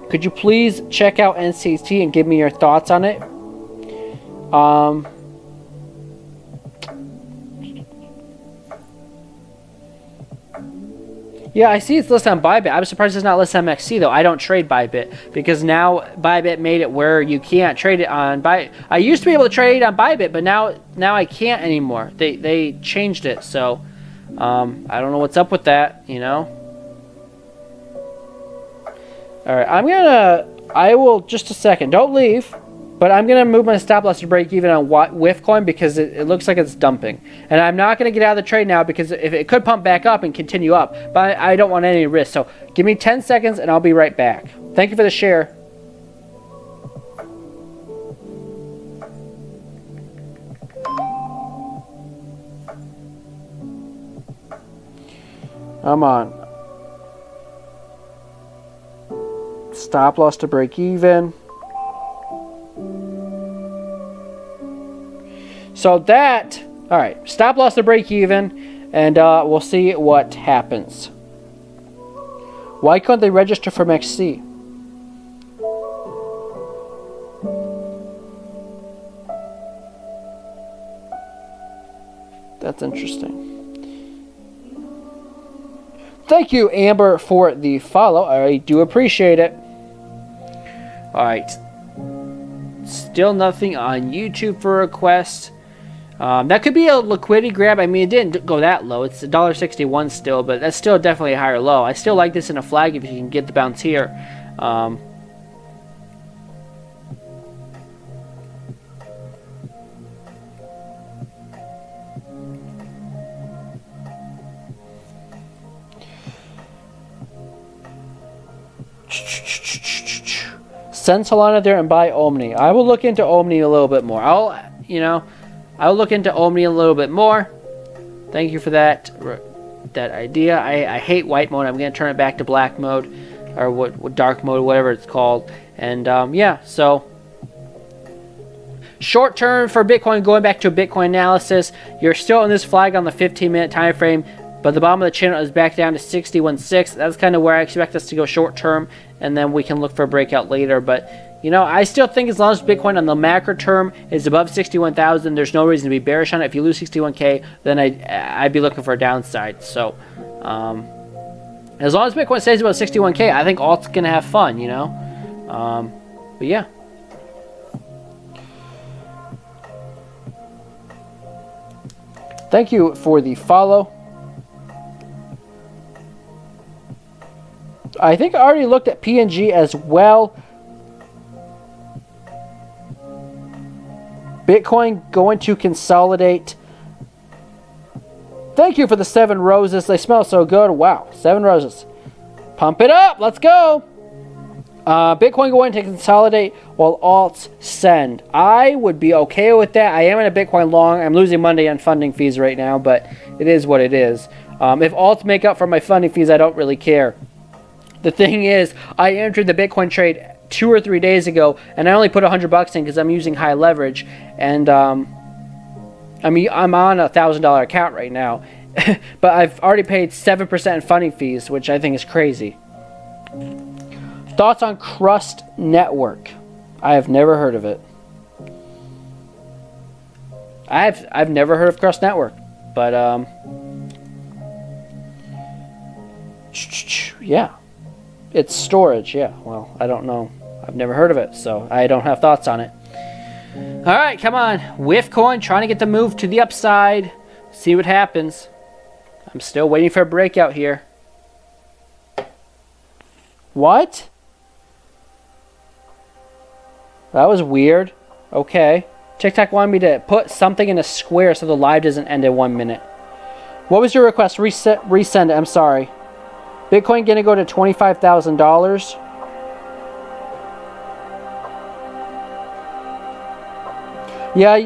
Could you please check out NCT and give me your thoughts on it? Yeah, I see it's listed on Bybit. I'm surprised it's not listed on XC though. I don't trade Bybit because now Bybit made it where you can't trade it on Bybit. I used to be able to trade on Bybit, but now I can't anymore. They changed it, so I don't know what's up with that, you know. All right, I will just a second. Don't leave. But I'm going to move my stop loss to break even on WIF coin because it looks like it's dumping. And I'm not going to get out of the trade now because if it could pump back up and continue up. But I don't want any risk. So give me 10 seconds and I'll be right back. Thank you for the share. Come on. Stop loss to break even. So that, all right, stop loss to break even, and we'll see what happens. Why couldn't they register from XC? That's interesting. Thank you, Amber, for the follow. I do appreciate it. All right. Still nothing on YouTube for requests. That could be a liquidity grab. I mean, it didn't go that low. It's $1.61 still, but that's still definitely a higher low. I still like this in a flag if you can get the bounce here. Send Solana there and buy Omni. I will look into Omni a little bit more. I'll look into Omni a little bit more. Thank you for that idea. I hate white mode. I'm going to turn it back to black mode or what dark mode, whatever it's called. And yeah, so short term for Bitcoin, going back to a Bitcoin analysis, you're still in this flag on the 15-minute time frame, but the bottom of the channel is back down to 61.6. That's kind of where I expect us to go short term, and then we can look for a breakout later. But you know, I still think as long as Bitcoin on the macro term is above 61,000, there's no reason to be bearish on it. If you lose 61K, then I'd be looking for a downside. So, as long as Bitcoin stays above 61K, I think alt's gonna have fun, you know. But yeah. Thank you for the follow. I think I already looked at PNG as well. Bitcoin going to consolidate. Thank you for the 7 roses. They smell so good. Wow, 7 roses. Pump it up. Let's go. Bitcoin going to consolidate while alts send. I would be okay with that. I am in a Bitcoin long. I'm losing money on funding fees right now, but it is what it is. If alts make up for my funding fees, I don't really care. The thing is, I entered the Bitcoin trade 2 or 3 days ago, and I only put $100 in because I'm using high leverage, and I mean, I'm on a $1,000 account right now, but I've already paid 7% in funding fees, which I think is crazy. Thoughts on Crust Network? I have never heard of it. I've never heard of Crust Network, but yeah. It's storage, yeah. Well, I don't know. I've never heard of it, so I don't have thoughts on it. All right, come on. WIF coin, trying to get the move to the upside. See what happens. I'm still waiting for a breakout here. What? That was weird. Okay. TikTok wanted me to put something in a square so the live doesn't end in 1 minute. What was your request? Resend it. I'm sorry. Bitcoin gonna go to $25,000. Yeah.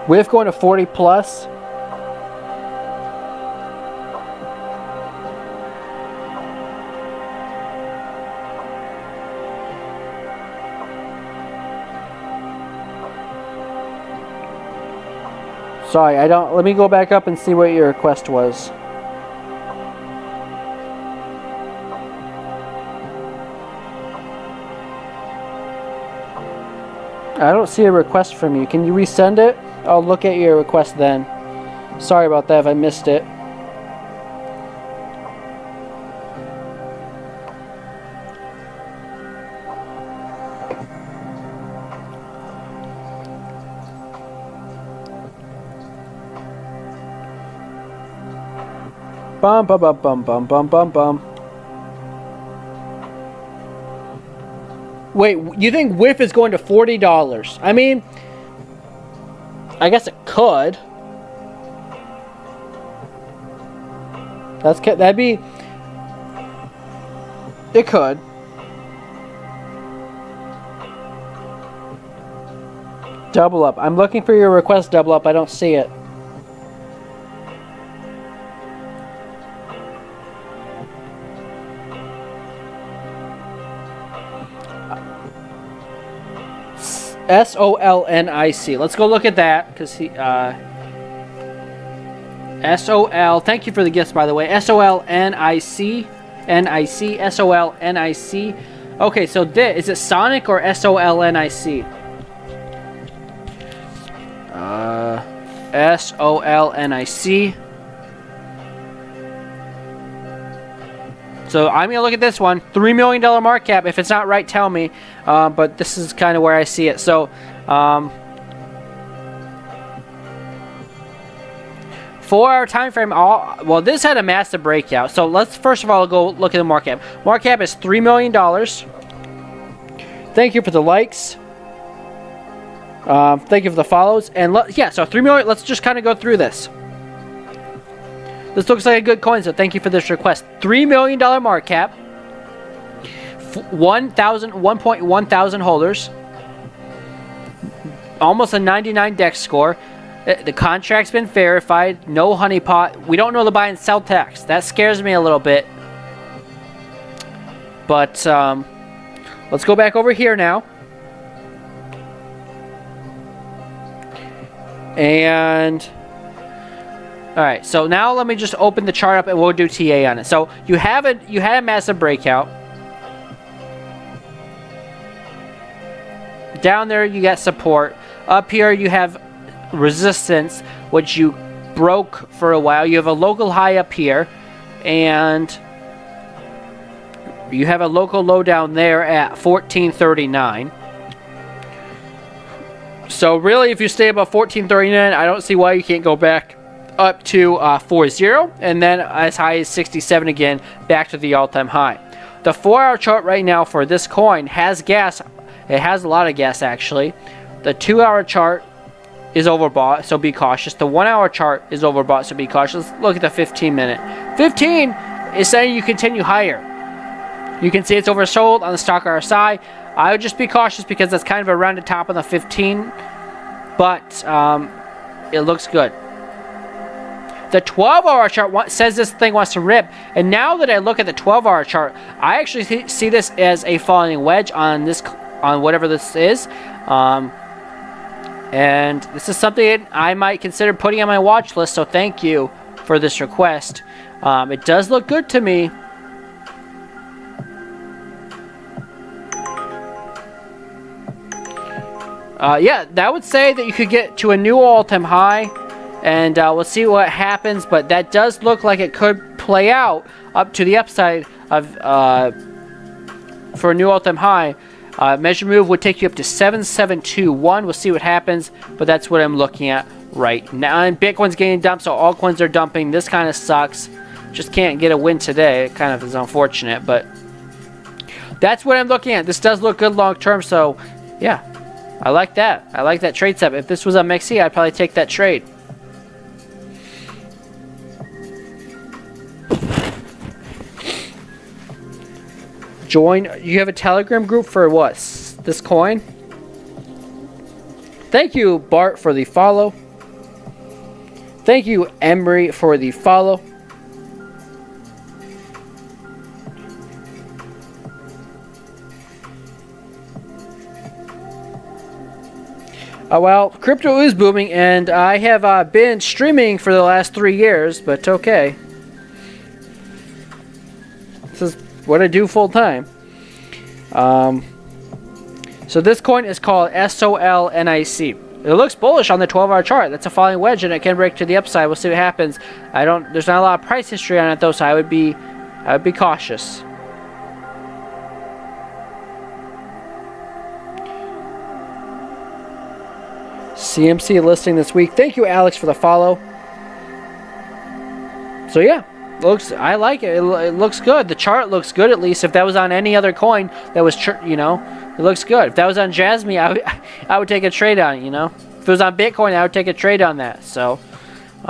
WIF going to 40 plus. Sorry, I don't. Let me go back up and see what your request was. I don't see a request from you. Can you resend it? I'll look at your request then. Sorry about that if I missed it. Bum bum bum bum bum bum bum bum. Wait, you think WIF is going to $40? I mean, I guess it could. That'd be. It could. Double up. I'm looking for your request. Double up. I don't see it. SOLNIC. Let's go look at that because he SOL. Thank you for the gifts, by the way. SOLNIC. SOLNIC. Okay, so this is it Sonic or SOLNIC? SOLNIC. So I'm gonna look at this one. $3 million market cap. If it's not right, tell me. But this is kind of where I see it. So 4-hour time frame. Well, this had a massive breakout. So let's first of all go look at the market cap. Market cap is $3 million. Thank you for the likes. Thank you for the follows. And yeah, so 3 million. Let's just kind of go through this. This looks like a good coin, so thank you for this request. $3 million market cap. 1.1 thousand holders. Almost a 99 DEX score. The contract's been verified. No honeypot. We don't know the buy and sell tax. That scares me a little bit. But let's go back over here now. And all right, so now let me just open the chart up and we'll do TA on it. So you had a massive breakout. Down there you got support. Up here you have resistance, which you broke for a while. You have a local high up here, and you have a local low down there at 1439. So really, if you stay above 1439, I don't see why you can't go back up to 40, and then as high as 67 again, back to the all-time high. The 4-hour chart right now for this coin has gas. It has a lot of gas, actually. The 2-hour chart is overbought, so be cautious. The 1-hour chart is overbought, so be cautious. Let's look at the 15-minute. 15 is saying you continue higher. You can see it's oversold on the stock RSI. I would just be cautious because that's kind of around the top on the 15, but it looks good. The 12-hour chart says this thing wants to rip, and now that I look at the 12-hour chart, I actually see this as a falling wedge on whatever this is, and this is something I might consider putting on my watch list. So thank you for this request. It does look good to me. Yeah, that would say that you could get to a new all-time high, and we'll see what happens, but that does look like it could play out up to the upside of for a new all-time high. Measure move would take you up to 7721. We'll see what happens, but that's what I'm looking at right now. And Bitcoin's getting dumped, so all coins are dumping. This kind of sucks. Just can't get a win today. It kind of is unfortunate, but that's what I'm looking at. This does look good long-term, so yeah. I like that. I like that trade setup. If this was a Mexi, I'd probably take that trade. Join. You have a Telegram group for what? This coin? Thank you, Bart, for the follow. Thank you, Emery, for the follow. Well, crypto is booming, and I have been streaming for the last 3 years, but okay. This is what I do full time. So this coin is called SOLNIC. it looks bullish on the 12-hour chart. That's a falling wedge, and it can break to the upside. We'll see what happens. There's not a lot of price history on it though, so I would be cautious. CMC listing this week. Thank you, Alex, for the follow. So yeah, I like it. It looks good. The chart looks good, at least. If that was on any other coin that was, it looks good. If that was on Jasmine, I would take a trade on it, If it was on Bitcoin, I would take a trade on that. So, it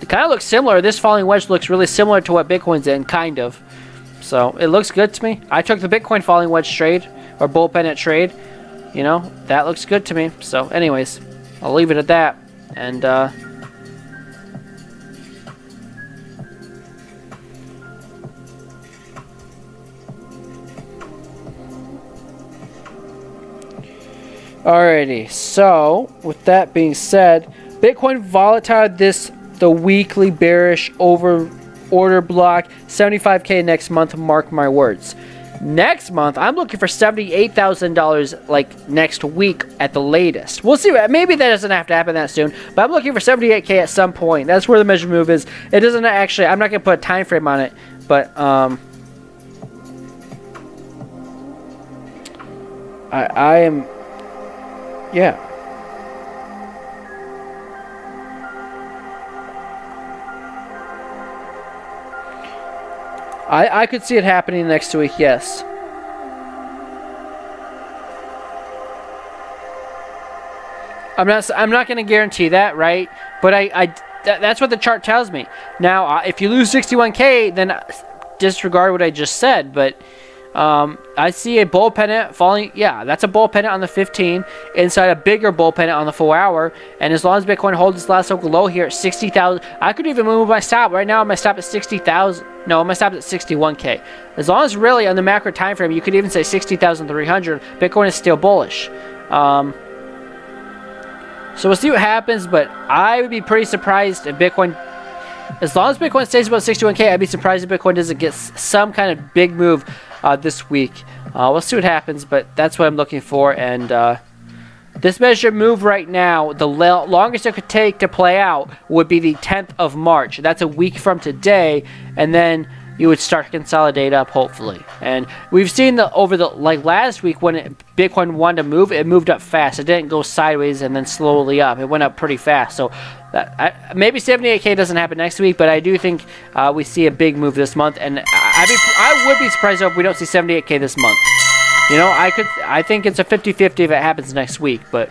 kind of looks similar. This falling wedge looks really similar to what Bitcoin's in, kind of. So, it looks good to me. I took the Bitcoin falling wedge trade, or bull pennant trade. That looks good to me. So, anyways, I'll leave it at that. And, alrighty, so with that being said, Bitcoin volatile the weekly bearish over order block, 75K next month, mark my words. Next month, I'm looking for $78,000 like next week at the latest. We'll see. Maybe that doesn't have to happen that soon, but I'm looking for 78K at some point. That's where the measure move is. It doesn't actually, I'm not going to put a time frame on it, but I am, yeah. I could see it happening next week, yes. I'm not going to guarantee that, right? But that's what the chart tells me. Now, if you lose 61K, then disregard what I just said, but I see a bull pennant falling. Yeah, that's a bull pennant on the 15 inside a bigger bull pennant on the 4 hour. And as long as Bitcoin holds its last local low here at 60,000, I could even move my stop. Right now, I'm going to stop at 60,000. No, I'm going to stop at 61K. As long as really on the macro time frame, you could even say 60,300. Bitcoin is still bullish. So we'll see what happens, but I would be pretty surprised if Bitcoin, as long as Bitcoin stays above 61K, I'd be surprised if Bitcoin doesn't get some kind of big move this week. We'll see what happens, but that's what I'm looking for. And this measure move right now, the longest it could take to play out would be the 10th of March. That's a week from today, and then you would start to consolidate up, hopefully. And we've seen over the last week when Bitcoin wanted to move, it moved up fast. It didn't go sideways and then slowly up. It went up pretty fast. So maybe 78K doesn't happen next week, but I do think we see a big move this month. And I would be surprised if we don't see 78K this month. I think it's a 50-50 if it happens next week. But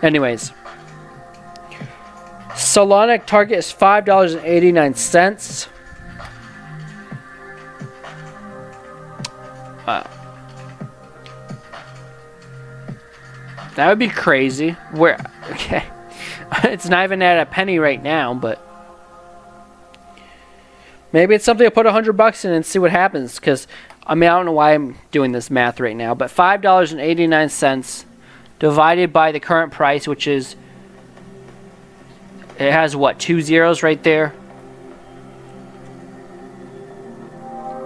anyways, Solana target is $5.89. Wow. That would be crazy. Okay. It's not even at a penny right now, but maybe it's something to put $100 in and see what happens. Because, I don't know why I'm doing this math right now, but $5.89 divided by the current price, which is, it has what, 2 zeros right there?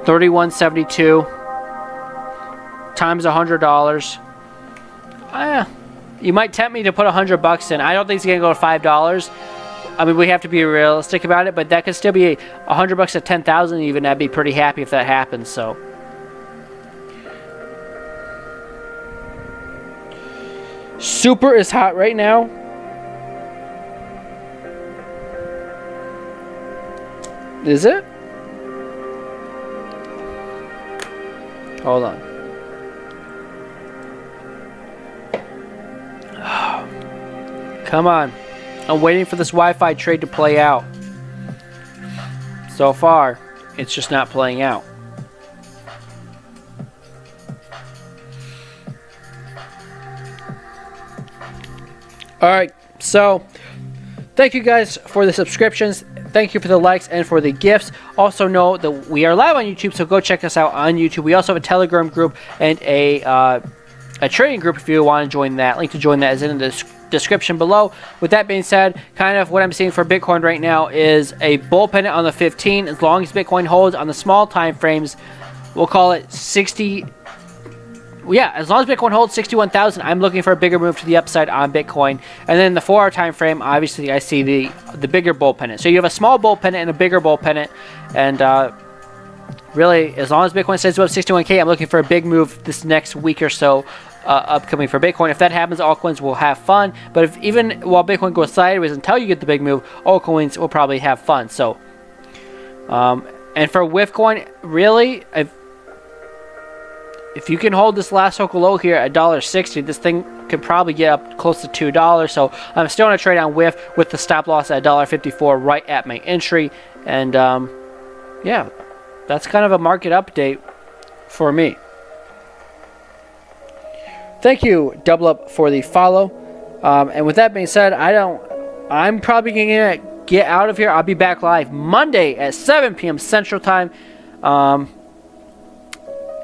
31.72 times $100. You might tempt me to put $100 in. I don't think it's gonna go to $5. We have to be realistic about it, but that could still be $100 at 10,000 even. I'd be pretty happy if that happens. So Super is hot right now. Is it? Hold on. Come on. I'm waiting for this Wi-Fi trade to play out. So far, it's just not playing out. Alright, so thank you guys for the subscriptions. Thank you for the likes and for the gifts. Also know that we are live on YouTube, so go check us out on YouTube. We also have a Telegram group and a trading group if you want to join that. Link to join that is in the description below. With that being said, kind of what I'm seeing for Bitcoin right now is a bull pennant on the 15. As long as Bitcoin holds on the small time frames, we'll call it 60. yeah, as long as Bitcoin holds 61,000, I'm looking for a bigger move to the upside on Bitcoin. And then the 4-hour time frame, obviously, I see the bigger bull pennant. So you have a small bull pennant and a bigger bull pennant. And really, as long as Bitcoin stays above 61K, I'm looking for a big move this next week or so upcoming for Bitcoin. If that happens, altcoins will have fun. But if even while Bitcoin goes sideways until you get the big move, altcoins will probably have fun. So, and for WIF coin, really, if you can hold this last local low here at $1.60, this thing could probably get up close to $2. So I'm still going to trade on WIF with the stop loss at $1.54 right at my entry. And yeah, that's kind of a market update for me. Thank you, Double Up, for the follow. And with that being said, I'm probably going to get out of here. I'll be back live Monday at 7 p.m. Central Time.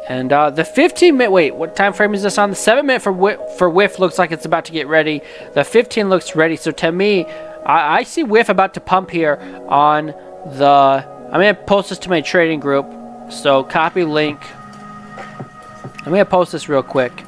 And the 15-minute, wait, what time frame is this on? The 7-minute for WIF looks like it's about to get ready. The 15 looks ready. So to me, I see WIF about to pump here on the... I'm going to post this to my trading group. So copy link. I'm going to post this real quick.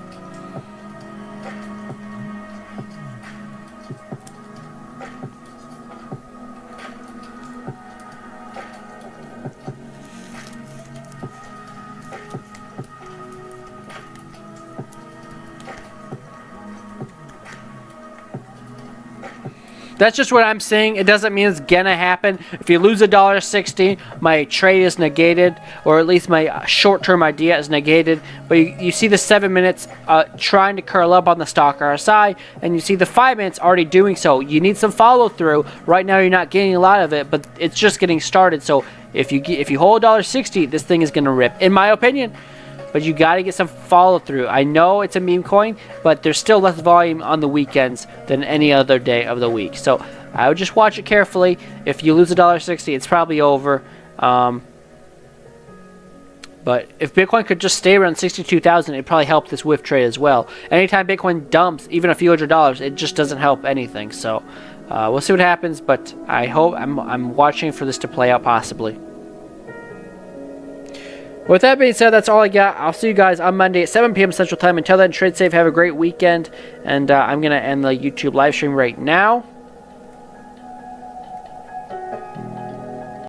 That's just what I'm saying. It doesn't mean it's gonna happen. If you lose $1.60, my trade is negated, or at least my short-term idea is negated. But you see the 7 minutes trying to curl up on the stock RSI, and you see the 5 minutes already doing so. You need some follow-through. Right now, you're not getting a lot of it, but it's just getting started. So if you hold $1.60, this thing is gonna rip, in my opinion. But you got to get some follow-through. I know it's a meme coin, but there's still less volume on the weekends than any other day of the week. So I would just watch it carefully. If you lose $1.60, it's probably over. But if Bitcoin could just stay around 62,000, it'd probably help this WIF trade as well. Anytime Bitcoin dumps even a few $100s, it just doesn't help anything. So we'll see what happens, but I hope I'm watching for this to play out possibly. With that being said, that's all I got. I'll see you guys on Monday at 7 p.m. Central Time. Until then, trade safe, have a great weekend, and I'm going to end the YouTube live stream right now.